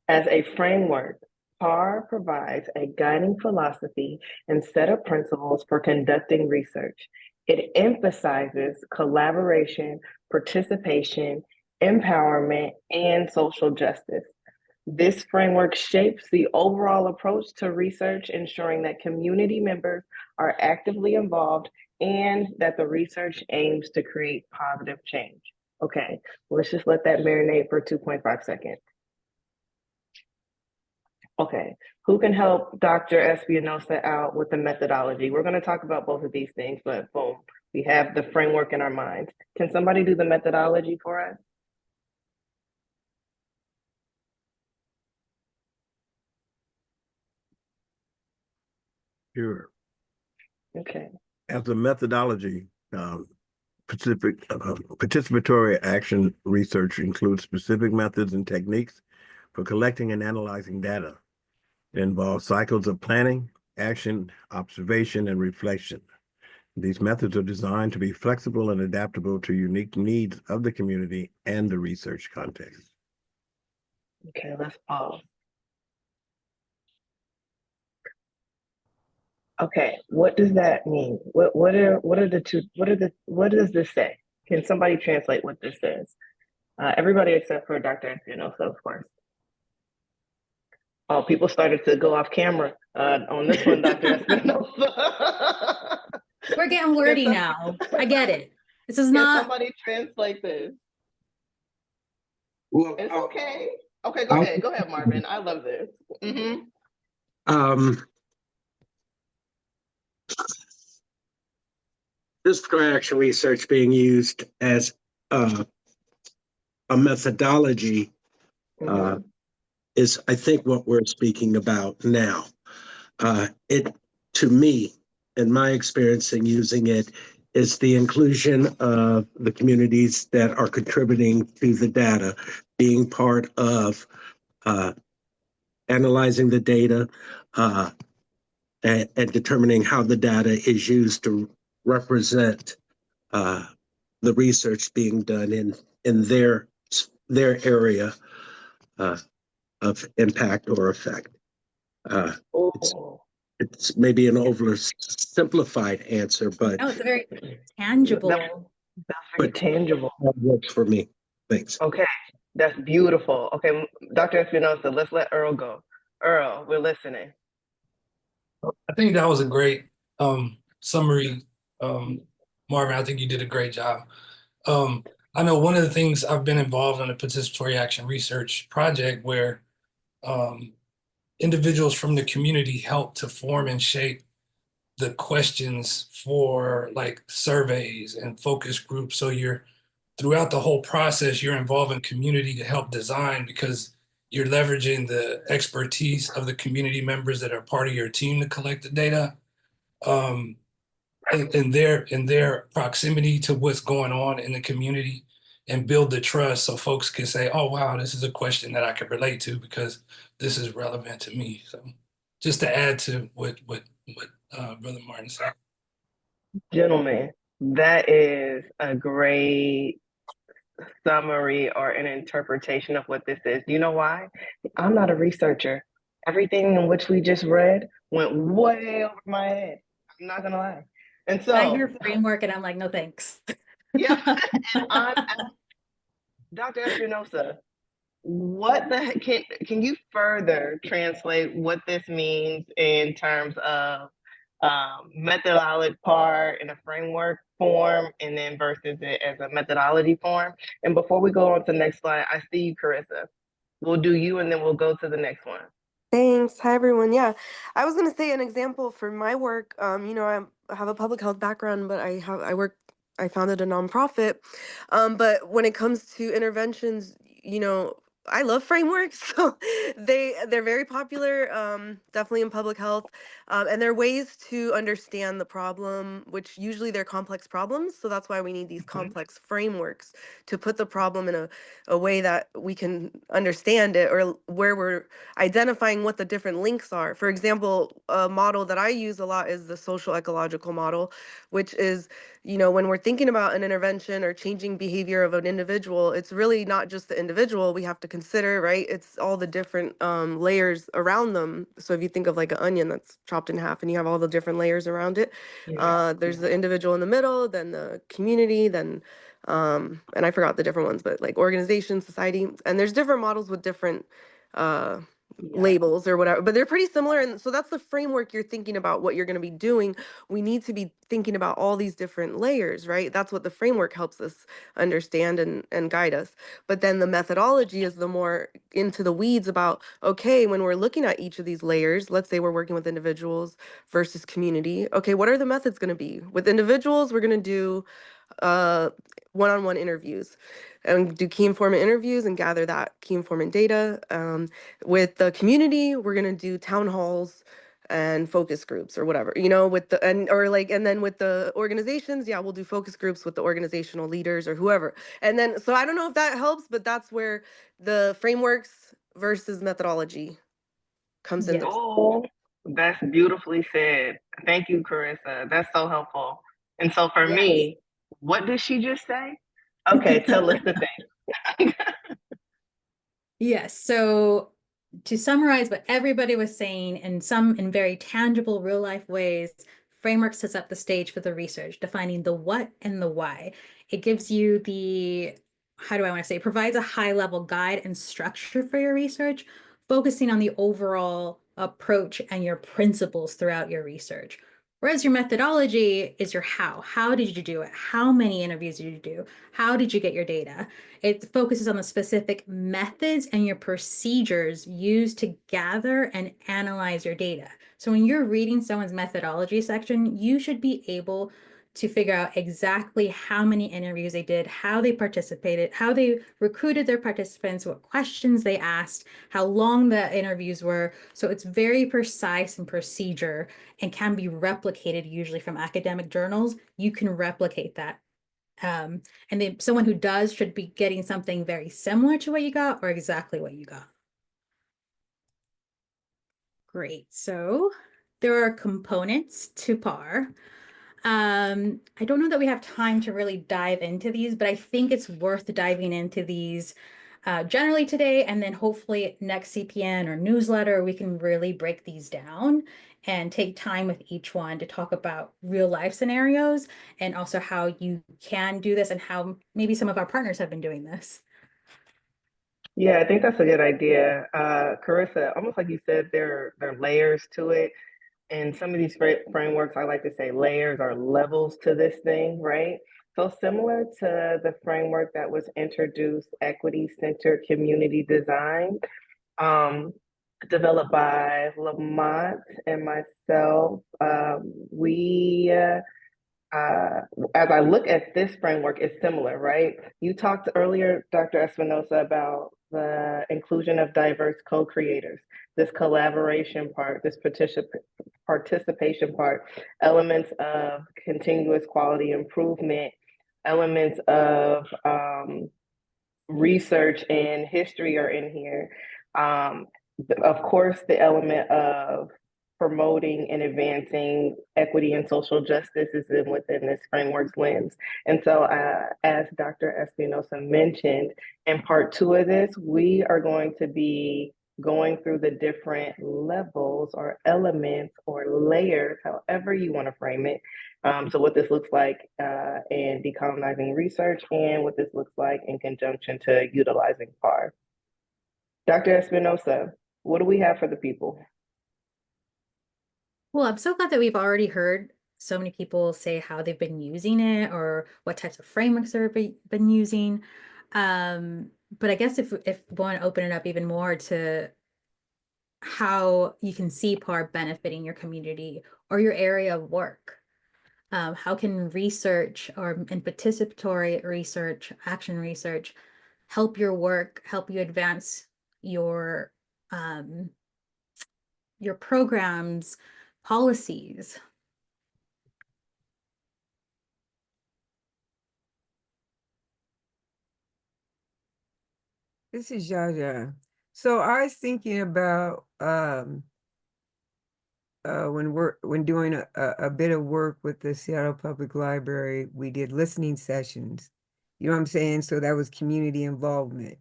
As a framework, PAR provides a guiding philosophy and set of principles for conducting research. It emphasizes collaboration, participation, empowerment, and social justice. This framework shapes the overall approach to research, ensuring that community members are actively involved and that the research aims to create positive change. Okay, let's just let that marinate for 2.5 seconds. Okay, who can help Dr. Espinosa out with the methodology? We're going to talk about both of these things, but boom, we have the framework in our minds. Can somebody do the methodology for us? Sure. Okay. As a methodology, participatory action research includes specific methods and techniques for collecting and analyzing data. It involves cycles of planning, action, observation, and reflection. These methods are designed to be flexible and adaptable to unique needs of the community and the research context. Okay, let's pause. Okay, what does that mean? What does this say? Can somebody translate what this says? Everybody except for Dr. Espinosa, of course. Oh, people started to go off camera on this one, Dr. Espinosa. We're getting wordy now. I get it. This is Can not. somebody translate this? Well, it's okay. Okay, go ahead. Go ahead, Marvin. I love this. This action research being used as a methodology is, I think, what we're speaking about now. It, to me, in my experience in using it, is the inclusion of the communities that are contributing to the data, being part of analyzing the data and determining how the data is used to represent the research being done in their area of impact or effect. It's maybe an oversimplified answer, but No, it's a very tangible. That's very tangible. That works for me. Thanks. Okay, that's beautiful. Okay, Dr. Espinosa, let's let Earl go. Earl, we're listening. I think that was a great summary. Marvin, I think you did a great job. I know one of the things I've been involved in a participatory action research project where individuals from the community help to form and shape the questions for like surveys and focus groups. So you're throughout the whole process, you're involving community to help design because you're leveraging the expertise of the community members that are part of your team to collect the data. In their proximity to what's going on in the community and build the trust so folks can say, oh, wow, this is a question that I could relate to because this is relevant to me. So just to add to what Brother Martin said. Gentlemen, that is a great summary or an interpretation of what this is. Do you know why? I'm not a researcher. Everything in which we just read went way over my head. I'm not gonna lie. And so I hear framework and I'm like, no thanks. yeah, and Dr. Espinosa, what the heck, can you further translate what this means in terms of methodology part in a framework form and then versus it as a methodology form? And before we go on to the next slide, I see you, Carissa. We'll do you and then we'll go to the next one. Thanks. Hi, everyone. Yeah, I was going to say an example for my work. You know, I have a public health background, but I founded a nonprofit. But when it comes to interventions, you know, I love frameworks. So they're very popular, definitely in public health. And they're ways to understand the problem, which usually they're complex problems. So that's why we need these complex frameworks to put the problem in a way that we can understand it, or where we're identifying what the different links are. For example, a model that I use a lot is the social ecological model, which is, you know, when we're thinking about an intervention or changing behavior of an individual, it's really not just the individual we have to consider, right? It's all the different layers around them. So if you think of like an onion that's chopped in half and you have all the different layers around it, there's the individual in the middle, then the community, then And I forgot the different ones, but like organization, society, and there's different models with different labels or whatever, but they're pretty similar. And so that's the framework you're thinking about what you're going to be doing. We need to be thinking about all these different layers, right? That's what the framework helps us understand and guide us. But then the methodology is the more into the weeds about, okay, when we're looking at each of these layers, let's say we're working with individuals versus community. Okay, what are the methods going to be? With individuals, we're going to do one-on-one interviews and do key informant interviews and gather that key informant data. With the community, we're going to do town halls and focus groups or whatever, you know, with the, and then with the organizations, yeah, we'll do focus groups with the organizational leaders or whoever. And then, so I don't know if that helps, but that's where the frameworks versus methodology comes into play. Oh, that's beautifully said. Thank you, Carissa. That's so helpful. And so for Yes. me, what did she just say? Okay, tell us the thing. Yes. So to summarize what everybody was saying in very tangible real life ways, framework sets up the stage for the research, defining the what and the why. It gives you the, how do I want to say, it provides a high level guide and structure for your research, focusing on the overall approach and your principles throughout your research. Whereas your methodology is your how. How did you do it? How many interviews did you do? How did you get your data? It focuses on the specific methods and your procedures used to gather and analyze your data. So when you're reading someone's methodology section, you should be able to figure out exactly how many interviews they did, how they participated, how they recruited their participants, what questions they asked, how long the interviews were. So it's very precise and procedure and can be replicated usually from academic journals. You can replicate that. And then someone who does should be getting something very similar to what you got or exactly what you got. Great. So there are components to PAR. I don't know that we have time to really dive into these, but I think it's worth diving into these generally today, and then hopefully next CPN or newsletter, we can really break these down and take time with each one to talk about real life scenarios and also how you can do this and how maybe some of our partners have been doing this. Yeah, I think that's a good idea. Carissa, almost like you said, there are layers to it. And some of these frameworks, I like to say layers or levels to this thing, right? So similar to the framework that was introduced, equity-centered community design, developed by Lamont and myself. As I look at this framework, it's similar, right? You talked earlier, Dr. Espinosa, about the inclusion of diverse co-creators, this collaboration part, this participation part, elements of continuous quality improvement, elements of research and history are in here. Of course, the element of promoting and advancing equity and social justice is within this framework's lens. And so, as Dr. Espinosa mentioned, in part two of this, we are going to be going through the different levels or elements or layers, however you want to frame it. So what this looks like in decolonizing research and what this looks like in conjunction to utilizing PAR. Dr. Espinosa, what do we have for the people? Well, I'm so glad that we've already heard so many people say how they've been using it or what types of frameworks they've been using. But I guess if we want to open it up even more to how you can see PAR benefiting your community or your area of work. How can research and participatory research, action research, help your work, help you advance your programs, policies? This is Jaja. So I was thinking about when doing a bit of work with the Seattle Public Library, we did listening sessions. You know what I'm saying? So that was community involvement.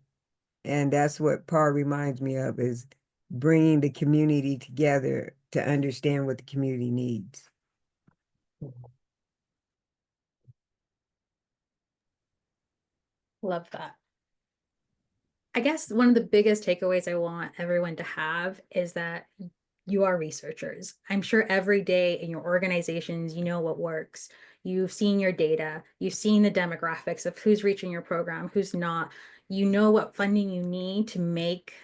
And that's what PAR reminds me of, is bringing the community together to understand what the community needs. Love that. I guess one of the biggest takeaways I want everyone to have is that you are researchers. I'm sure every day in your organizations, you know what works. You've seen your data, you've seen the demographics of who's reaching your program, who's not. You know what funding you need to make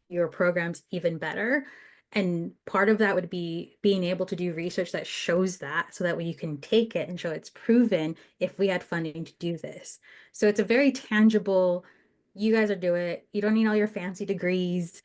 your programs even better. And part of that would be being able to do research that shows that so that way you can take it and show it's proven if we had funding to do this. So it's a very tangible, you guys are doing it. You don't need all your fancy degrees.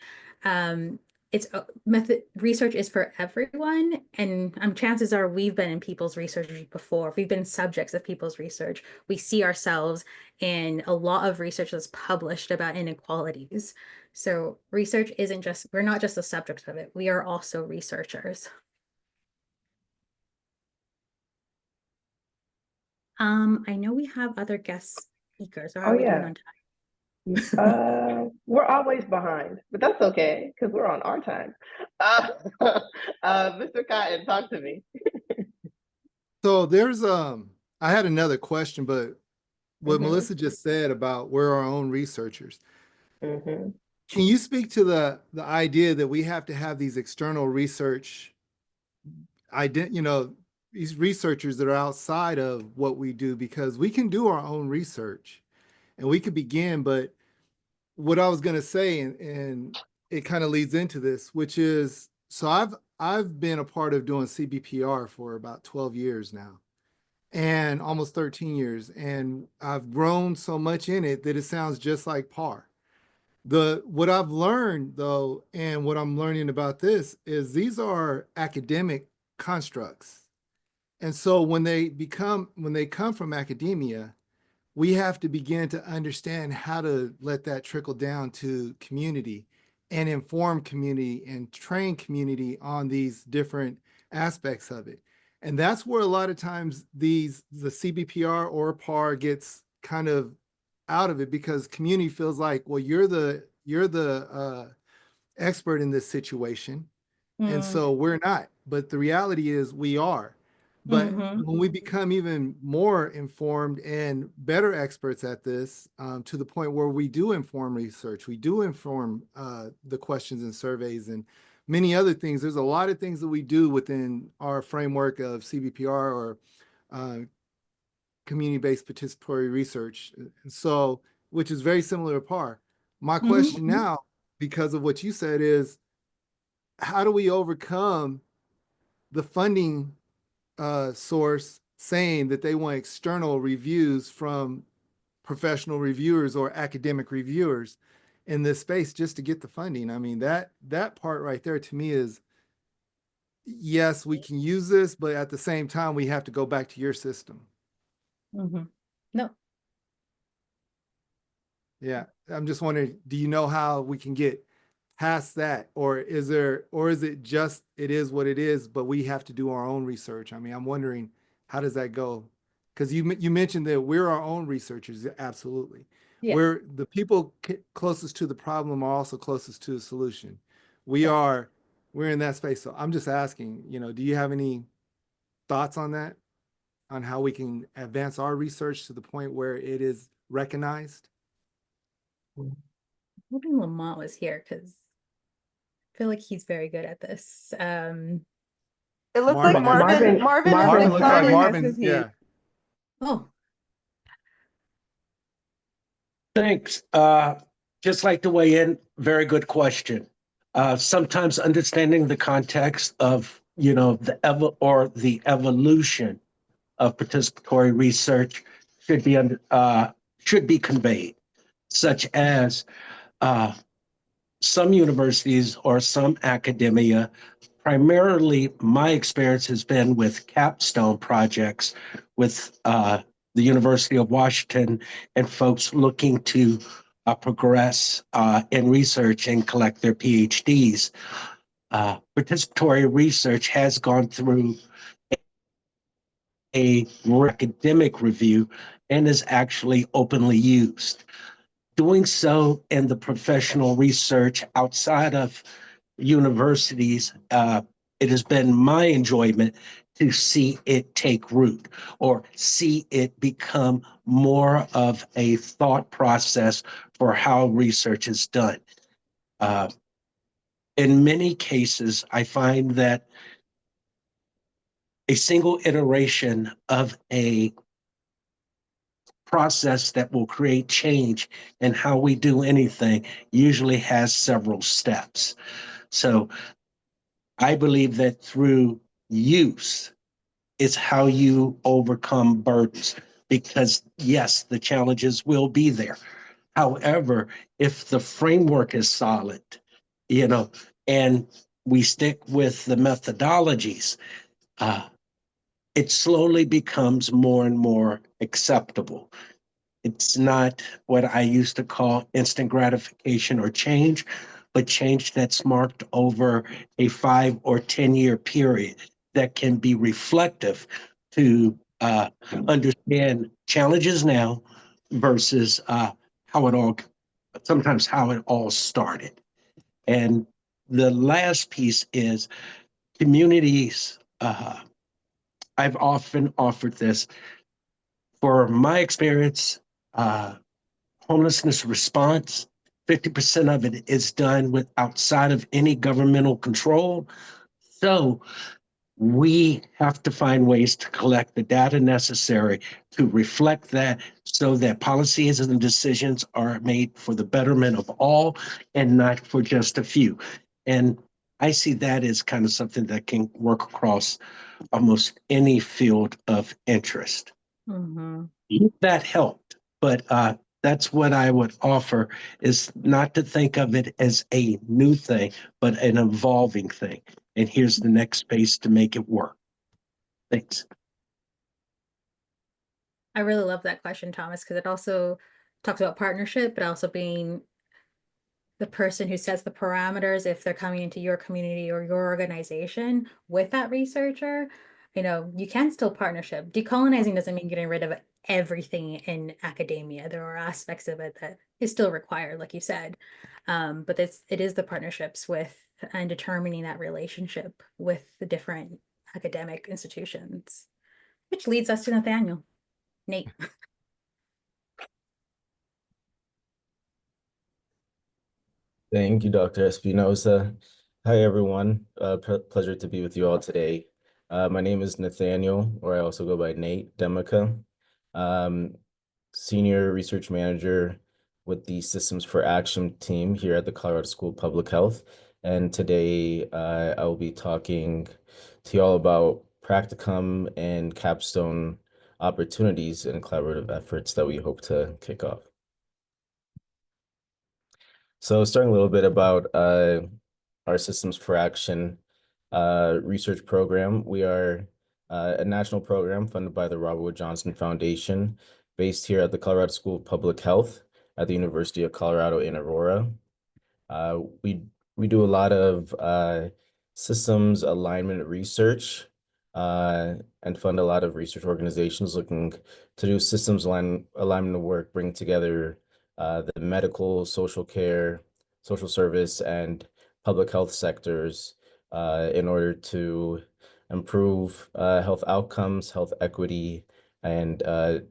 It's method research is for everyone, and chances are we've been in people's research before. If we've been subjects of people's research, we see ourselves in a lot of research that's published about inequalities. So research isn't just, we're not just the subjects of it, we are also researchers. I know we have other guest speakers. How are we doing on time? We're always behind, but that's okay because we're on our time. Mr. Cotton, talk to me. So there's I had another question, but what Melissa just said about we're our own researchers. Can you speak to the idea that we have to have these external research, these researchers that are outside of what we do, because we can do our own research and we could begin, but what I was going to say, and it kind of leads into this, which is, so I've been a part of doing CBPR for about 12 years now, and almost 13 years, and I've grown so much in it that it sounds just like PAR. What I've learned though, and what I'm learning about this is these are academic constructs. And so when they come from academia, we have to begin to understand how to let that trickle down to community and inform community and train community on these different aspects of it. And that's where a lot of times the CBPR or PAR gets kind of out of it, because community feels like, well, you're the expert in this situation. And so we're not, but the reality is we are. But when we become even more informed and better experts at this, to the point where we do inform research, we do inform the questions and surveys and many other things. There's a lot of things that we do within our framework of CBPR or community-based participatory research. And so, which is very similar to PAR. My question now, because of what you said, is how do we overcome the funding source saying that they want external reviews from professional reviewers or academic reviewers in this space just to get the funding? I mean, that part right there to me is, yes, we can use this, but at the same time, we have to go back to your system. No. Yeah, I'm just wondering, do you know how we can get past that, or is it just, it is what it is, but we have to do our own research? I mean, I'm wondering, how does that go? Because you mentioned that we're our own researchers. Absolutely. Yeah. We're the people closest to the problem are also closest to the solution. We're in that space. So I'm just asking, do you have any thoughts on that, on how we can advance our research to the point where it is recognized? Hoping Lamont was here because I feel like he's very good at this. It looks like Marvin is looks like excited. Marvin, yeah. Oh, Thanks. Just like to weigh in. Very good question. Sometimes understanding the context of, the evolution of participatory research should be conveyed, such as some universities or some academia. Primarily, my experience has been with capstone projects with the University of Washington and folks looking to progress in research and collect their PhDs. Participatory research has gone through a academic review and is actually openly used. Doing so in the professional research outside of universities, it has been my enjoyment to see it take root or see it become more of a thought process for how research is done. In many cases, I find that a single iteration of a process that will create change in how we do anything usually has several steps. So I believe that through use is how you overcome burdens, because yes, the challenges will be there. However, if the framework is solid, you know, and we stick with the methodologies, it slowly becomes more and more acceptable. It's not what I used to call instant gratification or change, but change that's marked over a 5 or 10-year period that can be reflective to understand challenges now versus sometimes how it all started. And the last piece is communities. I've often offered this. For my experience, homelessness response, 50% of it is done with outside of any governmental control. So we have to find ways to collect the data necessary to reflect that so that policies and decisions are made for the betterment of all and not for just a few. And I see that as kind of something that can work across almost any field of interest. Mm-hmm. That helped, but that's what I would offer, is not to think of it as a new thing, but an evolving thing. And here's the next space to make it work. Thanks. I really love that question, Thomas, because it also talks about partnership, but also being the person who sets the parameters if they're coming into your community or your organization with that researcher. You know, you can still partnership. Decolonizing doesn't mean getting rid of everything in academia. There are aspects of it that is still required, like you said. But it is the partnerships with and determining that relationship with the different academic institutions, which leads us to Nathaniel. Nate. Thank you, Dr. Espinosa. Hi, everyone. Pleasure to be with you all today. My name is Nathaniel, or I also go by Nate Demica, Senior Research Manager with the Systems for Action team here at the Colorado School of Public Health. And today I will be talking to you all about practicum and capstone opportunities and collaborative efforts that we hope to kick off. So starting a little bit about our Systems for Action research program. We are a national program funded by the Robert Wood Johnson Foundation, based here at the Colorado School of Public Health at the University of Colorado in Aurora. We do a lot of systems alignment research and fund a lot of research organizations looking to do systems alignment work, bring together the medical, social care, social service, and public health sectors in order to improve health outcomes, health equity, and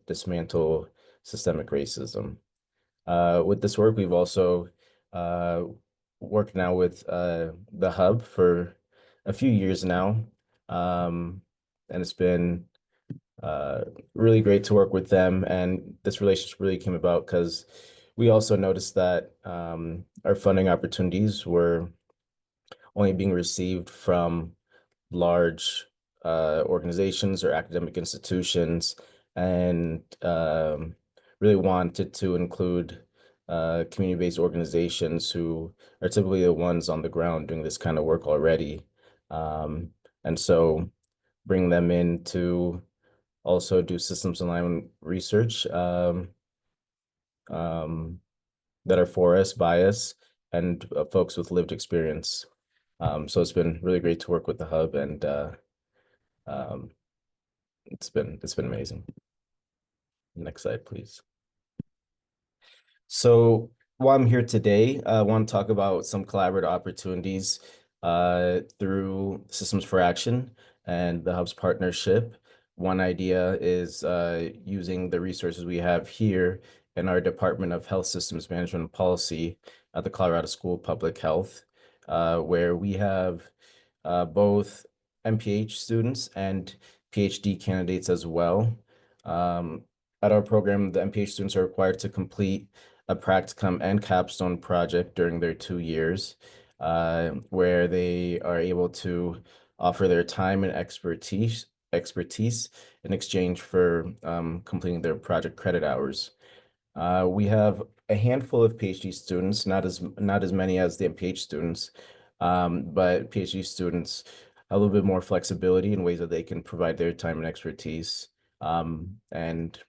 dismantle systemic racism. With this work, we've also worked now with the Hub for a few years now, and it's been really great to work with them. And this relationship really came about because we also noticed that our funding opportunities were only being received from large organizations or academic institutions, and really wanted to include community-based organizations who are typically the ones on the ground doing this kind of work already. And so bring them in to also do systems alignment research that are for us, by us, and folks with lived experience. So it's been really great to work with the Hub, and it's been amazing. Next slide, please. So while I'm here today, I want to talk about some collaborative opportunities through Systems for Action. and the Hub's partnership. One idea is using the resources we have here in our Department of Health Systems Management and Policy at the Colorado School of Public Health, where we have both MPH students and PhD candidates as well. At our program, the MPH students are required to complete a practicum and capstone project during their 2 years, where they are able to offer their time and expertise in exchange for completing their project credit hours. We have a handful of PhD students, not as many as the MPH students, but PhD students a little bit more flexibility in ways that they can provide their time and expertise, and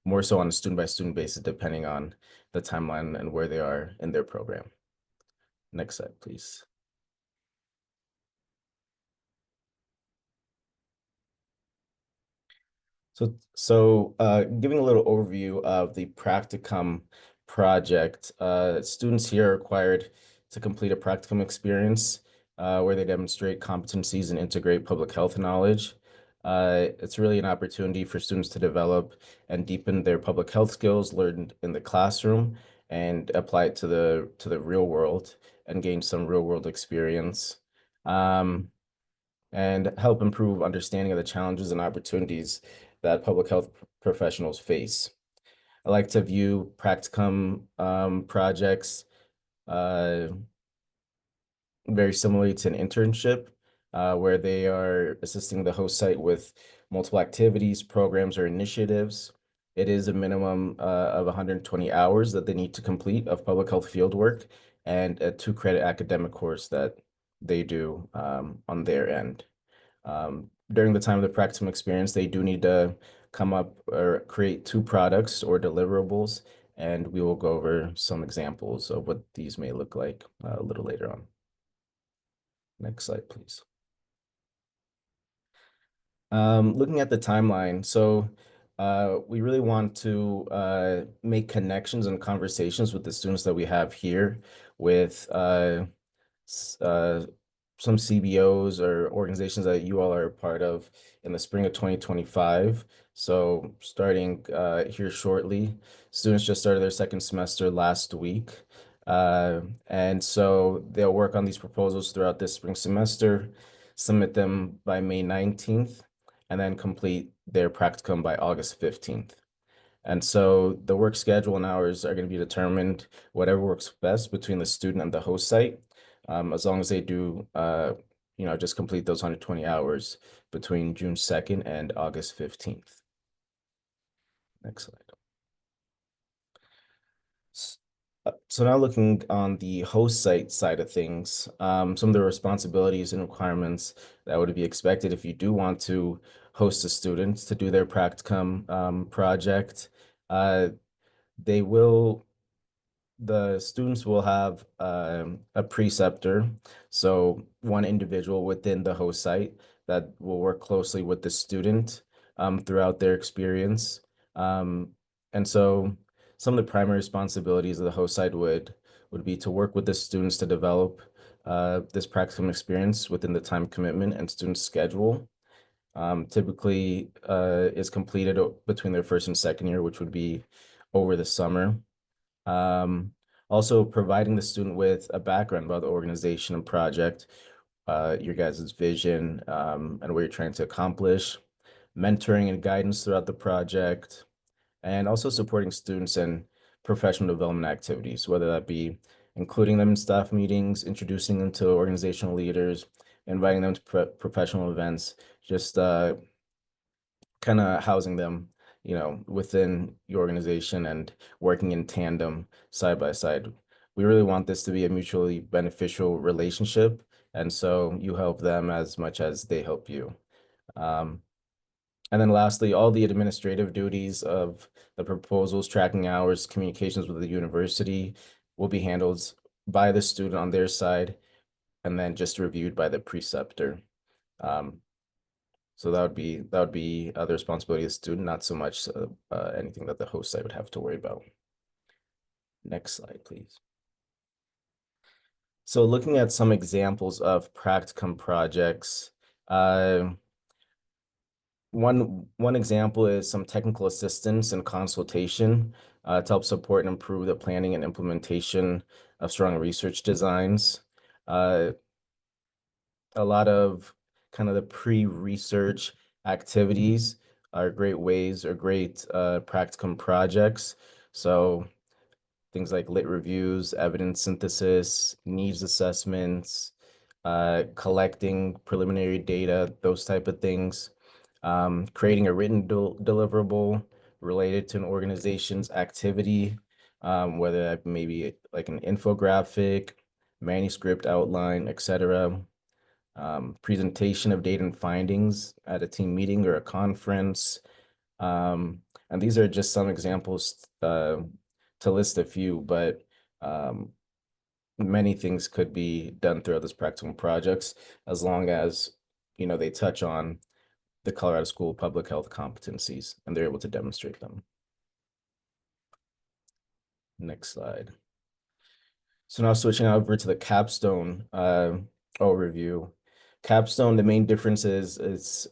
more so on a student-by-student basis, depending on the timeline and where they are in their program. Next slide, please. So giving a little overview of the practicum project, students here are required to complete a practicum experience where they demonstrate competencies and integrate public health knowledge. It's really an opportunity for students to develop and deepen their public health skills learned in the classroom and apply it to the real world and gain some real world experience. And help improve understanding of the challenges and opportunities that public health professionals face. I like to view practicum projects very similarly to an internship, where they are assisting the host site with multiple activities, programs, or initiatives. It is a minimum of 120 hours that they need to complete of public health fieldwork and a 2-credit academic course that they do on their end. During the time of the practicum experience, they do need to come up or create 2 products or deliverables, and we will go over some examples of what these may look like a little later on. Next slide, please. Looking at the timeline, so we really want to make connections and conversations with the students that we have here with some CBOs or organizations that you all are a part of in the spring of 2025. So starting here shortly, students just started their second semester last week. And so they'll work on these proposals throughout this spring semester, submit them by May 19th, and then complete their practicum by August 15th. And so the work schedule and hours are going to be determined whatever works best between the student and the host site, as long as they do, just complete those 120 hours between June 2nd and August 15th. Next slide. So now looking on the host site side of things, some of the responsibilities and requirements that would be expected if you do want to host a student to do their practicum project. The students will have a preceptor, so one individual within the host site that will work closely with the student throughout their experience. And so some of the primary responsibilities of the host site would be to work with the students to develop this practicum experience within the time commitment and student schedule. Typically is completed between their first and second year, which would be over the summer. Also providing the student with a background about the organization and project, your guys' vision, and what you're trying to accomplish, mentoring and guidance throughout the project, and also supporting students in professional development activities, whether that be including them in staff meetings, introducing them to organizational leaders, inviting them to professional events, just kind of housing them, within your organization and working in tandem side by side. We really want this to be a mutually beneficial relationship. And so you help them as much as they help you. And then lastly, all the administrative duties of the proposals, tracking hours, communications with the university will be handled by the student on their side and then just reviewed by the preceptor. So that would be the responsibility of the student, not so much anything that the host site would have to worry about. Next slide, please. So looking at some examples of practicum projects, One example is some technical assistance and consultation to help support and improve the planning and implementation of strong research designs. A lot of kind of the pre-research activities are great ways or great practicum projects. So things like lit reviews, evidence synthesis, needs assessments, collecting preliminary data, those type of things. Creating a written deliverable related to an organization's activity, whether that may be like an infographic, manuscript outline, etc. Presentation of data and findings at a team meeting or a conference. And these are just some examples to list a few, but many things could be done throughout this practical projects as long as they touch on the Colorado School of Public Health competencies and they're able to demonstrate them. Next slide. So now switching over to the capstone overview. Capstone, the main difference is it's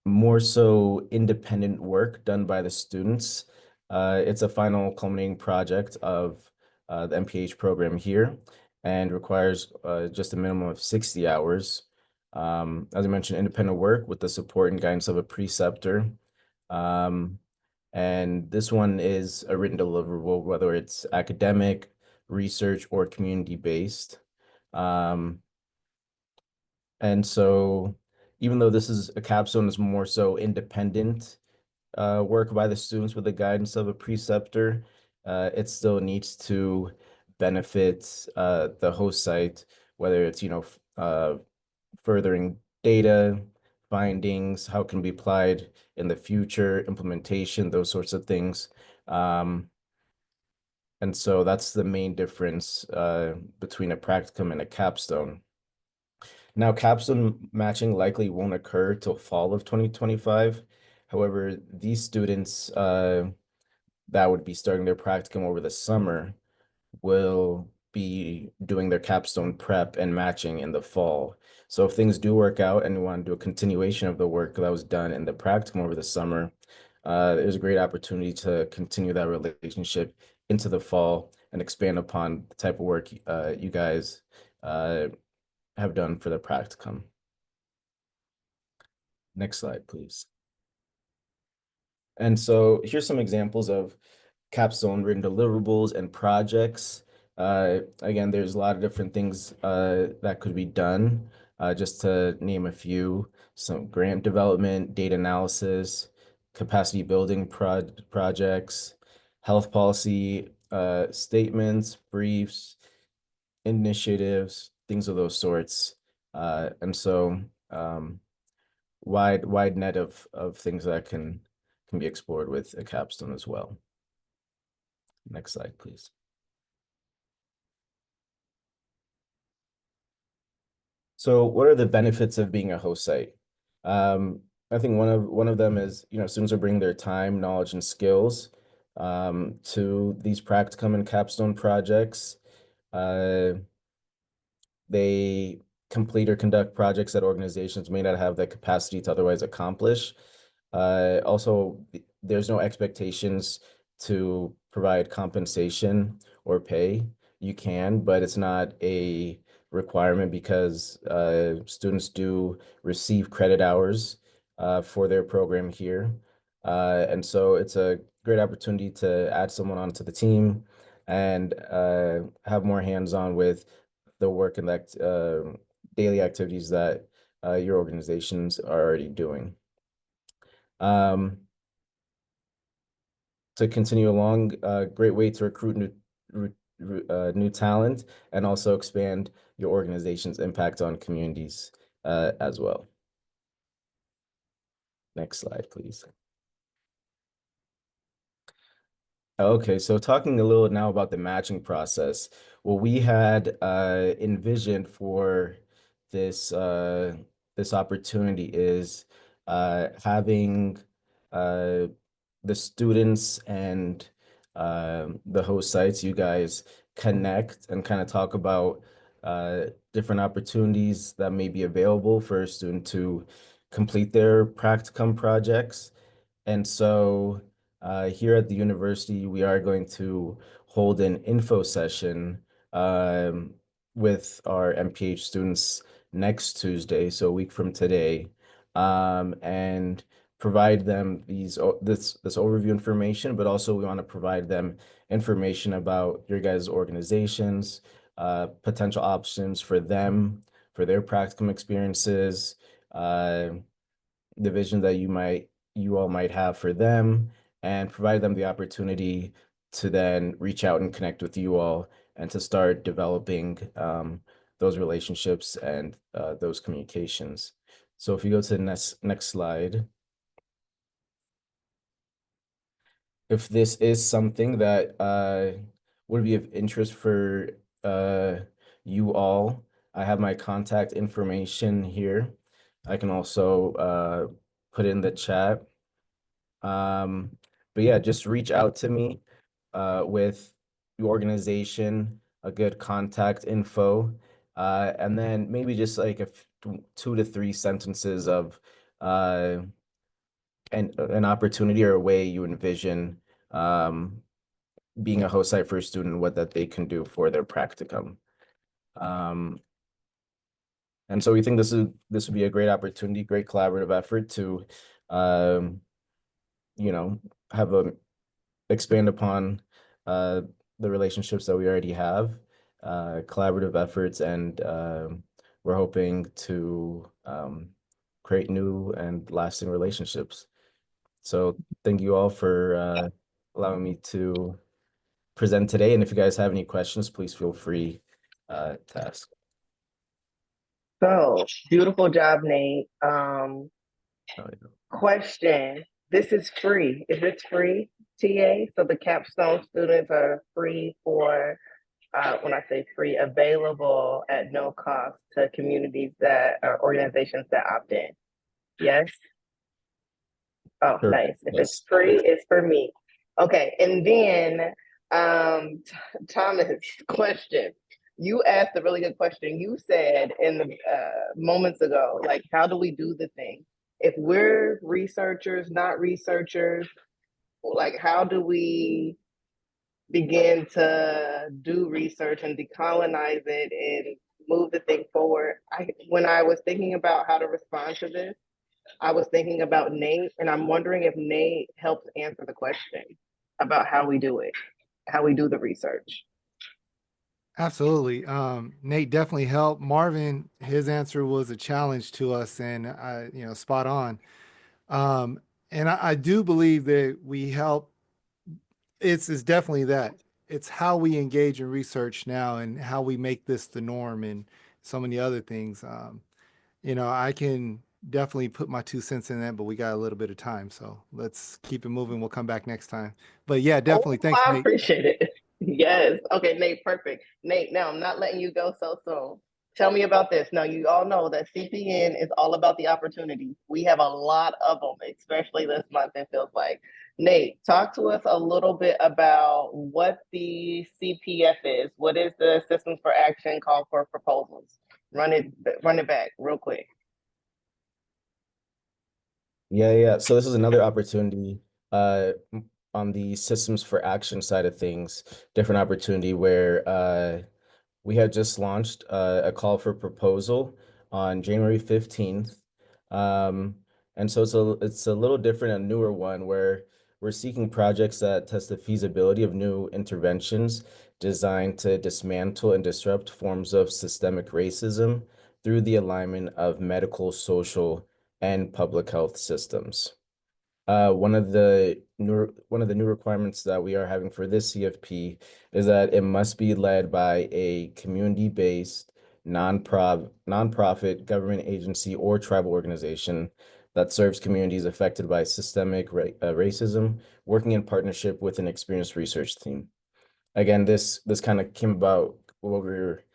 more so independent work done by the students. It's a final culminating project of the MPH program here and requires just a minimum of 60 hours. As I mentioned, independent work with the support and guidance of a preceptor. And this one is a written deliverable, whether it's academic, research, or community-based. And so even though this is a capstone is more so independent work by the students with the guidance of a preceptor, it still needs to benefit the host site, whether it's, furthering data, findings, how it can be applied in the future, implementation, those sorts of things. And so that's the main difference between a practicum and a capstone. Now, capstone matching likely won't occur till fall of 2025. However, these students that would be starting their practicum over the summer will be doing their capstone prep and matching in the fall. So if things do work out and you want to do a continuation of the work that was done in the practicum over the summer, there's a great opportunity to continue that relationship into the fall and expand upon the type of work you guys have done for the practicum. Next slide, please. And so here's some examples of capstone written deliverables and projects. Again, there's a lot of different things that could be done. Just to name a few, some grant development, data analysis, capacity building projects, health policy statements, briefs, initiatives, things of those sorts. And so wide net of things that can be explored with a capstone as well. Next slide, please. So what are the benefits of being a host site? I think one of them is, students are bringing their time, knowledge, and skills to these practicum and capstone projects. They complete or conduct projects that organizations may not have the capacity to otherwise accomplish. Also, there's no expectations to provide compensation or pay. You can, but it's not a requirement because students do receive credit hours for their program here. And so it's a great opportunity to add someone onto the team and have more hands-on with the work and daily activities that your organizations are already doing. To continue along, a great way to recruit new talent and also expand your organization's impact on communities as well. Next slide, please. Okay, so talking a little now about the matching process. What we had envisioned for this this opportunity is having the students and the host sites, you guys connect and kind of talk about different opportunities that may be available for a student to complete their practicum projects. And so here at the university, we are going to hold an info session with our MPH students next Tuesday, so a week from today, and provide them this overview information, but also we want to provide them information about your guys' organizations, potential options for them, for their practicum experiences, the vision that you all might have for them, and provide them the opportunity to then reach out and connect with you all and to start developing those relationships and those communications. So if you go to the next slide, if this is something that would be of interest for you all, I have my contact information here. I can also put it in the chat. But yeah, just reach out to me with your organization, a good contact info, and then maybe just like 2 to 3 sentences of an opportunity or a way you envision being a host site for a student, what that they can do for their practicum. And so we think this would be a great opportunity, great collaborative effort to have expand upon the relationships that we already have, collaborative efforts, and we're hoping to create new and lasting relationships. So thank you all for allowing me to present today. And if you guys have any questions, please feel free to ask. So beautiful job, Nate. Question, this is free. Is this free, TA? So the capstone students are free for, when I say free, available at no cost to communities that are organizations that opt in. Yes? Oh, Sure. nice. If Yes. it's free, it's for me. Okay, and then Thomas, question. You asked a really good question. You said in the moments ago, like, how do we do the thing? If we're researchers, not researchers, like, how do we begin to do research and decolonize it and move the thing forward? When I was thinking about how to respond to this, I was thinking about Nate, and I'm wondering if Nate helps answer the question about how we do it, how we do the research. Absolutely. Nate definitely helped. Marvin, his answer was a challenge to us and spot on. And I do believe that we help. It's definitely that. It's how we engage in research now and how we make this the norm and so many other things. I can definitely put my 2 cents in that, but we got a little bit of time, so let's keep it moving. We'll come back next time. But yeah, definitely. Thanks, I Nate. appreciate it. Yes. Okay, Nate, perfect. Nate, now I'm not letting you go so soon. Tell me about this. Now, you all know that CPN is all about the opportunities. We have a lot of them, especially this month, it feels like. Nate, talk to us a little bit about what the CPF is. What is the Systems for Action Call for Proposals? Run it back real quick. Yeah. So this is another opportunity on the Systems for Action side of things, different opportunity where we had just launched a call for proposal on January 15th. And so it's a little different, a newer one where we're seeking projects that test the feasibility of new interventions designed to dismantle and disrupt forms of systemic racism through the alignment of medical, social, and public health systems. One of the new requirements that we are having for this CFP is that it must be led by a community-based nonprofit government agency or tribal organization that serves communities affected by systemic racism, working in partnership with an experienced research team. Again, this kind of came about what we were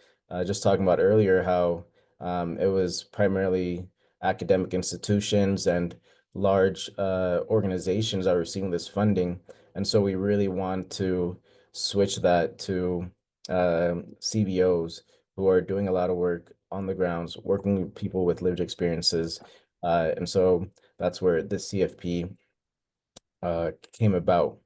just talking about earlier, how it was primarily academic institutions and large organizations that are receiving this funding. And so we really want to switch that to CBOs who are doing a lot of work on the grounds, working with people with lived experiences. And so that's where this CFP came about.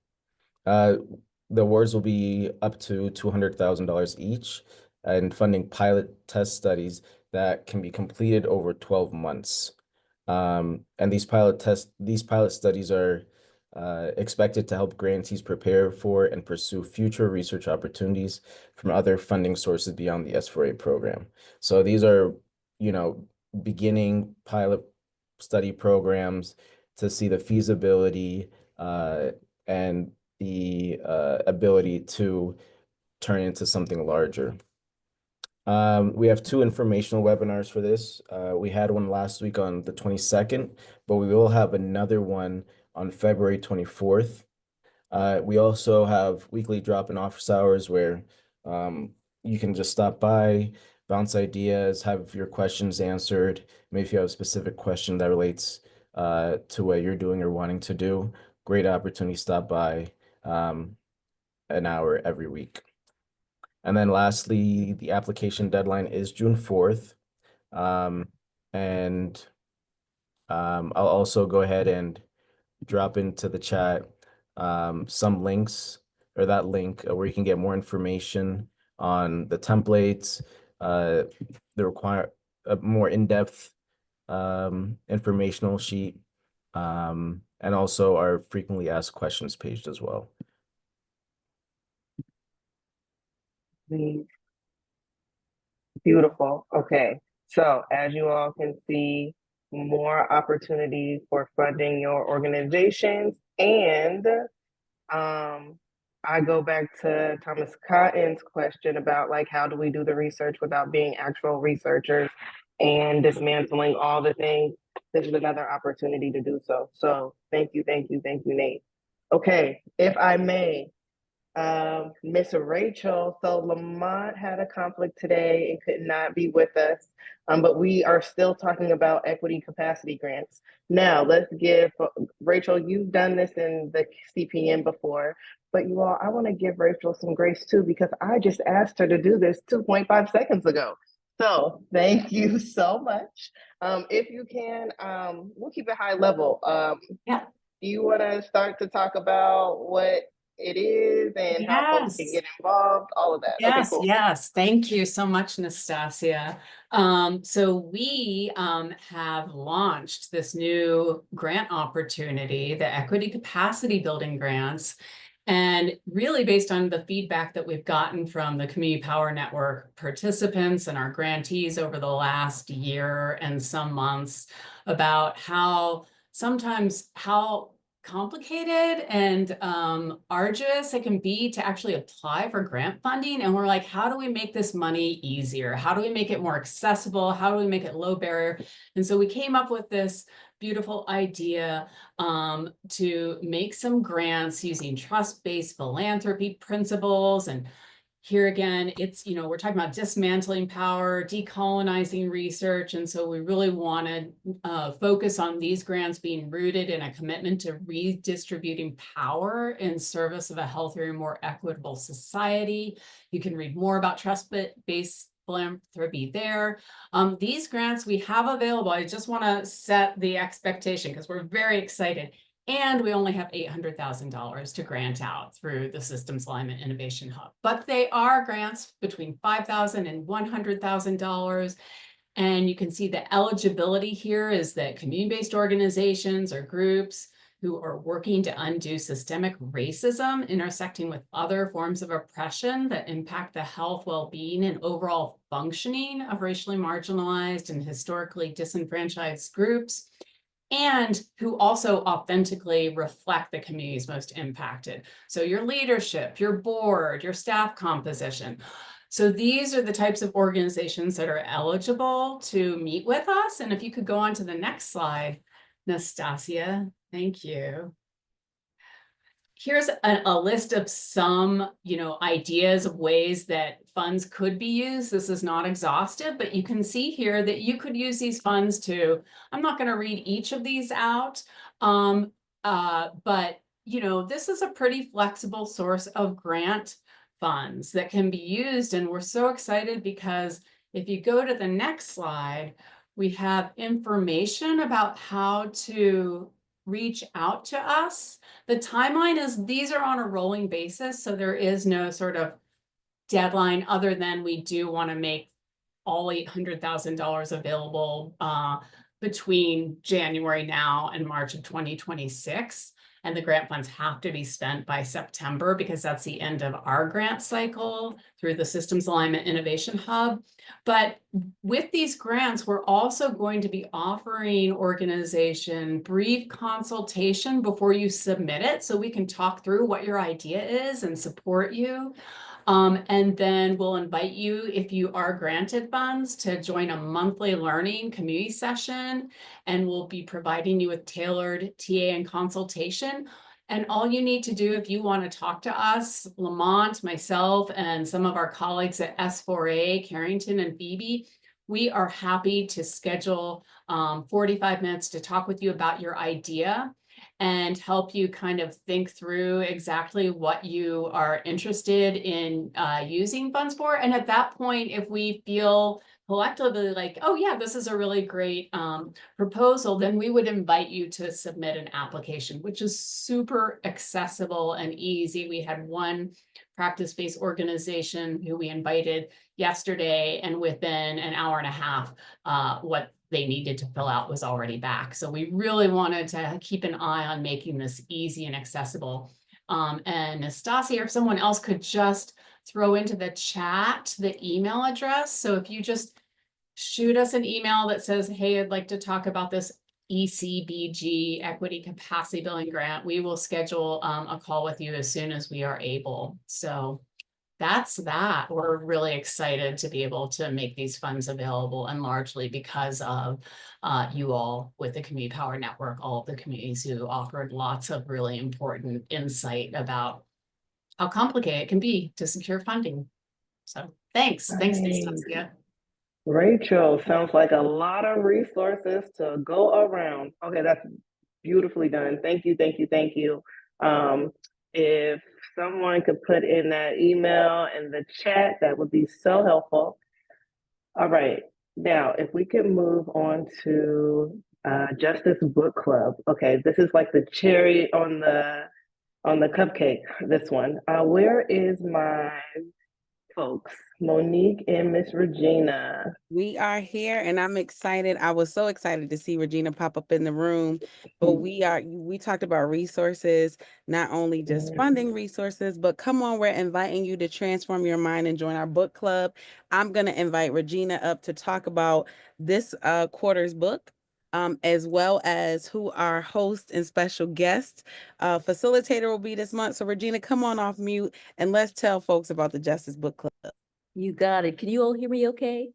The awards will be up to $200,000 each, and funding pilot test studies that can be completed over 12 months. And these pilot studies are expected to help grantees prepare for and pursue future research opportunities from other funding sources beyond the S4A program. So these are, beginning pilot study programs to see the feasibility and the ability to turn into something larger. We have 2 informational webinars for this. We had one last week on the 22nd, but we will have another one on February 24th. We also have weekly drop-in office hours where you can just stop by, bounce ideas, have your questions answered. Maybe if you have a specific question that relates to what you're doing or wanting to do, great opportunity to stop by an hour every week. And then lastly, the application deadline is June 4th. And I'll also go ahead and drop into the chat some links, or that link where you can get more information on the templates, the require a more in-depth informational sheet, and also our frequently asked questions page as well. Beautiful. Okay. So as you all can see, more opportunities for funding your organizations. And I go back to Thomas Cotton's question about like, how do we do the research without being actual researchers and dismantling all the things? This is another opportunity to do so. So thank you, Nate. Okay, if I may, Miss Rachel. So Lamont had a conflict today and could not be with us, but we are still talking about equity capacity grants. Now let's give Rachel, you've done this in the CPN before, but you all, I want to give Rachel some grace too, because I just asked her to do this 2.5 seconds ago. So thank you so much. If you can, we'll keep it high level. Yeah. Do you want to start to talk about what it is and how folks can get involved, all of that? Yes, okay, cool. yes. Thank you so much, Nastasia. So we have launched this new grant opportunity, the Equity Capacity Building Grants. And really based on the feedback that we've gotten from the Community Power Network participants and our grantees over the last year and some months about how complicated and arduous it can be to actually apply for grant funding. And we're like, how do we make this money easier? How do we make it more accessible? How do we make it low barrier? And so we came up with this beautiful idea to make some grants using trust-based philanthropy principles. And here again, it's, we're talking about dismantling power, decolonizing research. And so we really want to focus on these grants being rooted in a commitment to redistributing power in service of a healthier and more equitable society. You can read more about trust-based philanthropy there. These grants we have available. I just want to set the expectation because we're very excited. And we only have $800,000 to grant out through the Systems Alignment Innovation Hub. But they are grants between $5,000 and $100,000. And you can see the eligibility here is that community-based organizations or groups who are working to undo systemic racism intersecting with other forms of oppression that impact the health, well-being, and overall functioning of racially marginalized and historically disenfranchised groups, and who also authentically reflect the communities most impacted. So your leadership, your board, your staff composition. So these are the types of organizations that are eligible to meet with us. And if you could go on to the next slide, Nastasia, thank you. Here's a list of some, ideas of ways that funds could be used. This is not exhaustive, but you can see here that you could use these funds to, I'm not going to read each of these out, but, this is a pretty flexible source of grant funds that can be used. And we're so excited because if you go to the next slide, we have information about how to reach out to us. The timeline is these are on a rolling basis, so there is no sort of deadline other than we do want to make all $800,000 available between January now and March of 2026. And the grant funds have to be spent by September because that's the end of our grant cycle through the Systems Alignment Innovation Hub. But with these grants, we're also going to be offering organization brief consultation before you submit it so we can talk through what your idea is and support you. And then we'll invite you, if you are granted funds, to join a monthly learning community session, and we'll be providing you with tailored TA and consultation. And all you need to do if you want to talk to us, Lamont, myself, and some of our colleagues at S4A, Carrington and Phoebe, we are happy to schedule 45 minutes to talk with you about your idea and help you kind of think through exactly what you are interested in using funds for. And at that point, if we feel collectively like, oh yeah, this is a really great proposal, then we would invite you to submit an application, which is super accessible and easy. We had one practice-based organization who we invited yesterday, and within an hour and a half, what they needed to fill out was already back. So we really wanted to keep an eye on making this easy and accessible. And Nastasia or someone else could just throw into the chat the email address. So if you just shoot us an email that says, hey, I'd like to talk about this ECBG Equity Capacity Building Grant, we will schedule a call with you as soon as we are able. So that's that. We're really excited to be able to make these funds available, and largely because of you all with the Community Power Network, all of the communities who offered lots of really important insight about how complicated it can be to secure funding. So thanks. Thanks, Nastasia. Rachel, sounds like a lot of resources to go around. Okay, that's beautifully done. Thank you, thank you, thank you. If someone could put in that email in the chat, that would be so helpful. All right, now if we can move on to Justice Book Club. Okay, this is like the cherry on the cupcake, this one. Where is my folks, Monique and Miss Regina? We are here and I'm excited. I was so excited to see Regina pop up in the room, but we talked about resources, not only just funding resources, but come on, we're inviting you to transform your mind and join our book club. I'm going to invite Regina up to talk about this quarter's book, as well as who our host and special guest facilitator will be this month. So Regina, come on off mute and let's tell folks about the Justice Book Club. You got it. Can you all hear me okay?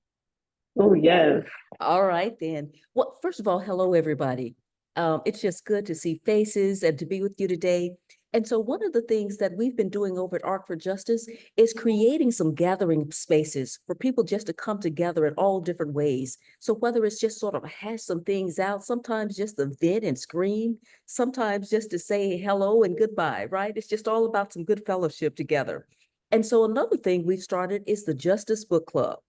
Oh, yes. All right, then. Well, first of all, hello, everybody. It's just good to see faces and to be with you today. And so one of the things that we've been doing over at Arc for Justice is creating some gathering spaces for people just to come together in all different ways. So whether it's just sort of hash some things out, sometimes just to vent and scream, sometimes just to say hello and goodbye, right? It's just all about some good fellowship together. And so another thing we've started is the Justice Book Club.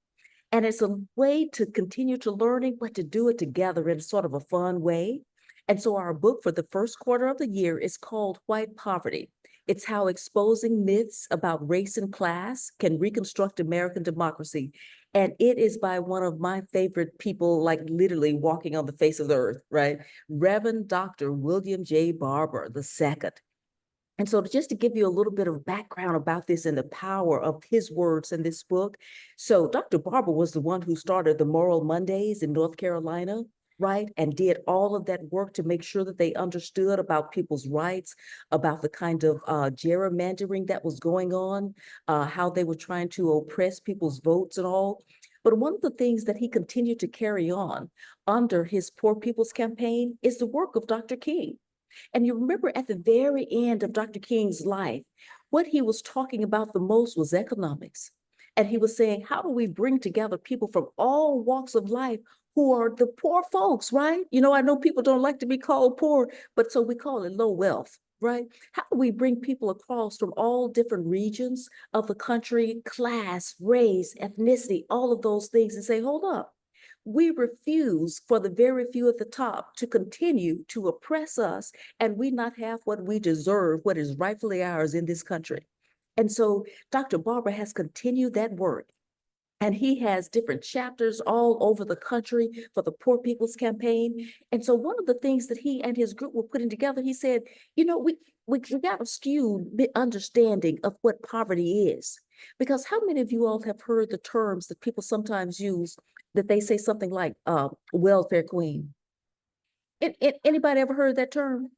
And it's a way to continue to learning, but to do it together in sort of a fun way. And so our book for the first quarter of the year is called White Poverty. It's how exposing myths about race and class can reconstruct American democracy. And it is by one of my favorite people, like literally walking on the face of the earth, right? Reverend Dr. William J. Barber II. And so just to give you a little bit of background about this and the power of his words in this book. So Dr. Barber was the one who started the Moral Mondays in North Carolina, right? And did all of that work to make sure that they understood about people's rights, about the kind of gerrymandering that was going on, how they were trying to oppress people's votes and all. But one of the things that he continued to carry on under his Poor People's Campaign is the work of Dr. King. And you remember at the very end of Dr. King's life, what he was talking about the most was economics. And he was saying, how do we bring together people from all walks of life who are the poor folks, right? You know, I know people don't like to be called poor, but so we call it low wealth, right? How do we bring people across from all different regions of the country, class, race, ethnicity, all of those things, and say, hold up, we refuse for the very few at the top to continue to oppress us, and we not have what we deserve, what is rightfully ours in this country. And so Dr. Barber has continued that work. And he has different chapters all over the country for the Poor People's Campaign. And so one of the things that he and his group were putting together, he said, you know, we got a skewed understanding of what poverty is. Because how many of you all have heard the terms that people sometimes use that they say something like welfare queen? Anybody ever heard that term?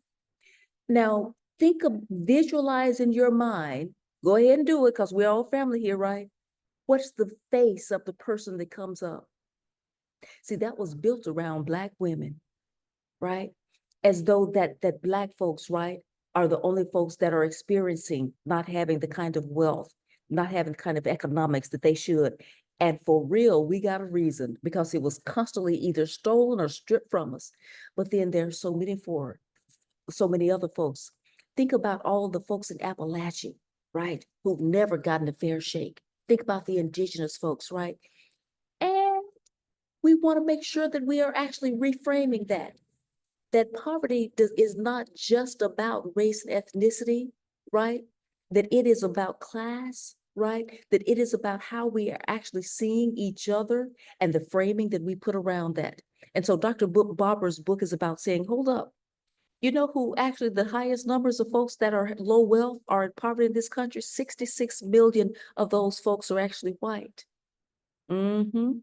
Now, think of visualize in your mind. Go ahead and do it because we're all family here, right? What's the face of the person that comes up? See, that was built around Black women, right? As though that Black folks, right, are the only folks that are experiencing not having the kind of wealth, not having the kind of economics that they should. And for real, we got a reason because it was constantly either stolen or stripped from us. But then there's so many other folks. Think about all the folks in Appalachia, right, who've never gotten a fair shake. Think about the indigenous folks, right? And we want to make sure that we are actually reframing that poverty is not just about race and ethnicity, right? That it is about class, right? That it is about how we are actually seeing each other and the framing that we put around that. And so Dr. Barber's book is about saying, hold up, you know who actually the highest numbers of folks that are low wealth are in poverty in this country? 66 million of those folks are actually white. And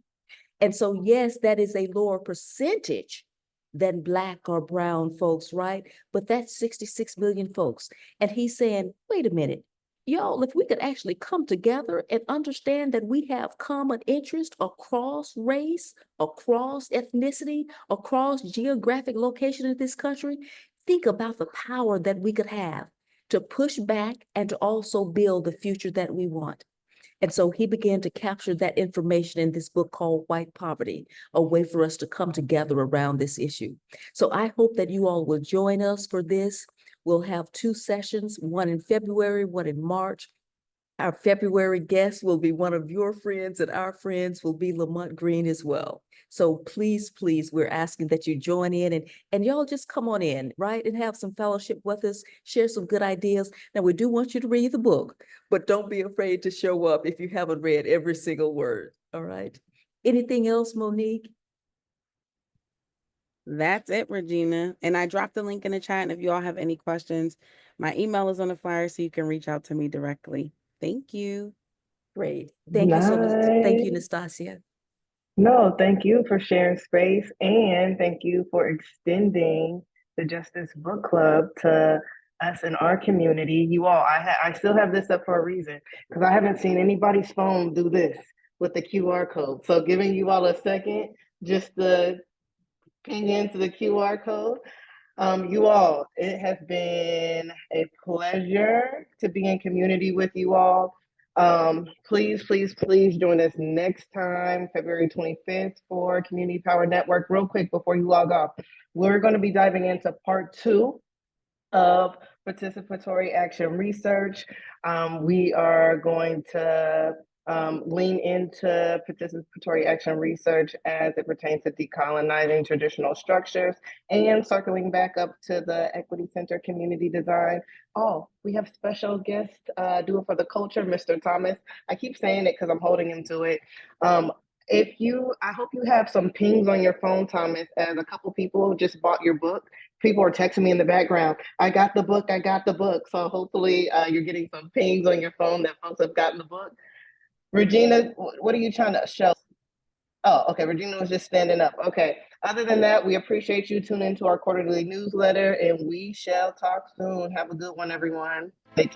so, yes, that is a lower percentage than Black or brown folks, right? But that's 66 million folks. And he's saying, wait a minute, y'all, if we could actually come together and understand that we have common interest across race, across ethnicity, across geographic location in this country, think about the power that we could have to push back and to also build the future that we want. And so he began to capture that information in this book called White Poverty, a way for us to come together around this issue. So I hope that you all will join us for this. We'll have 2 sessions, one in February, one in March. Our February guest will be one of your friends, and our friends will be Lamont Green as well. So please, please, we're asking that you join in and y'all just come on in, right? And have some fellowship with us, share some good ideas. Now, we do want you to read the book, but don't be afraid to show up if you haven't read every single word, all right? Anything else, Monique? That's it, Regina. And I dropped the link in the chat. And if you all have any questions, my email is on the flyer so you can reach out to me directly. Thank you. Great. Thank you so much. Thank you, Nice. Nastasia. No, thank you for sharing space, and thank you for extending the Justice Book Club to us in our community. You all, I still have this up for a reason because I haven't seen anybody's phone do this with the QR code. So giving you all a second just to ping into the QR code. You all, it has been a pleasure to be in community with you all. Please, please, please join us next time, February 25th for Community Power Network. Real quick before you log off, we're going to be diving into part 2 of participatory action research. We are going to lean into participatory action research as it pertains to decolonizing traditional structures and circling back up to the Equity Center community design. Oh, we have special guest doing for the culture, Mr. Thomas. I keep saying it because I'm holding him to it. I hope you have some pings on your phone, Thomas, as a couple people just bought your book. People are texting me in the background. I got the book. I got the book. So hopefully you're getting some pings on your phone that folks have gotten the book. Regina, what are you trying to show? Oh, okay. Regina was just standing up. Okay. Other than that, we appreciate you tuning into our quarterly newsletter, and we shall talk soon. Have a good one, everyone. Take care.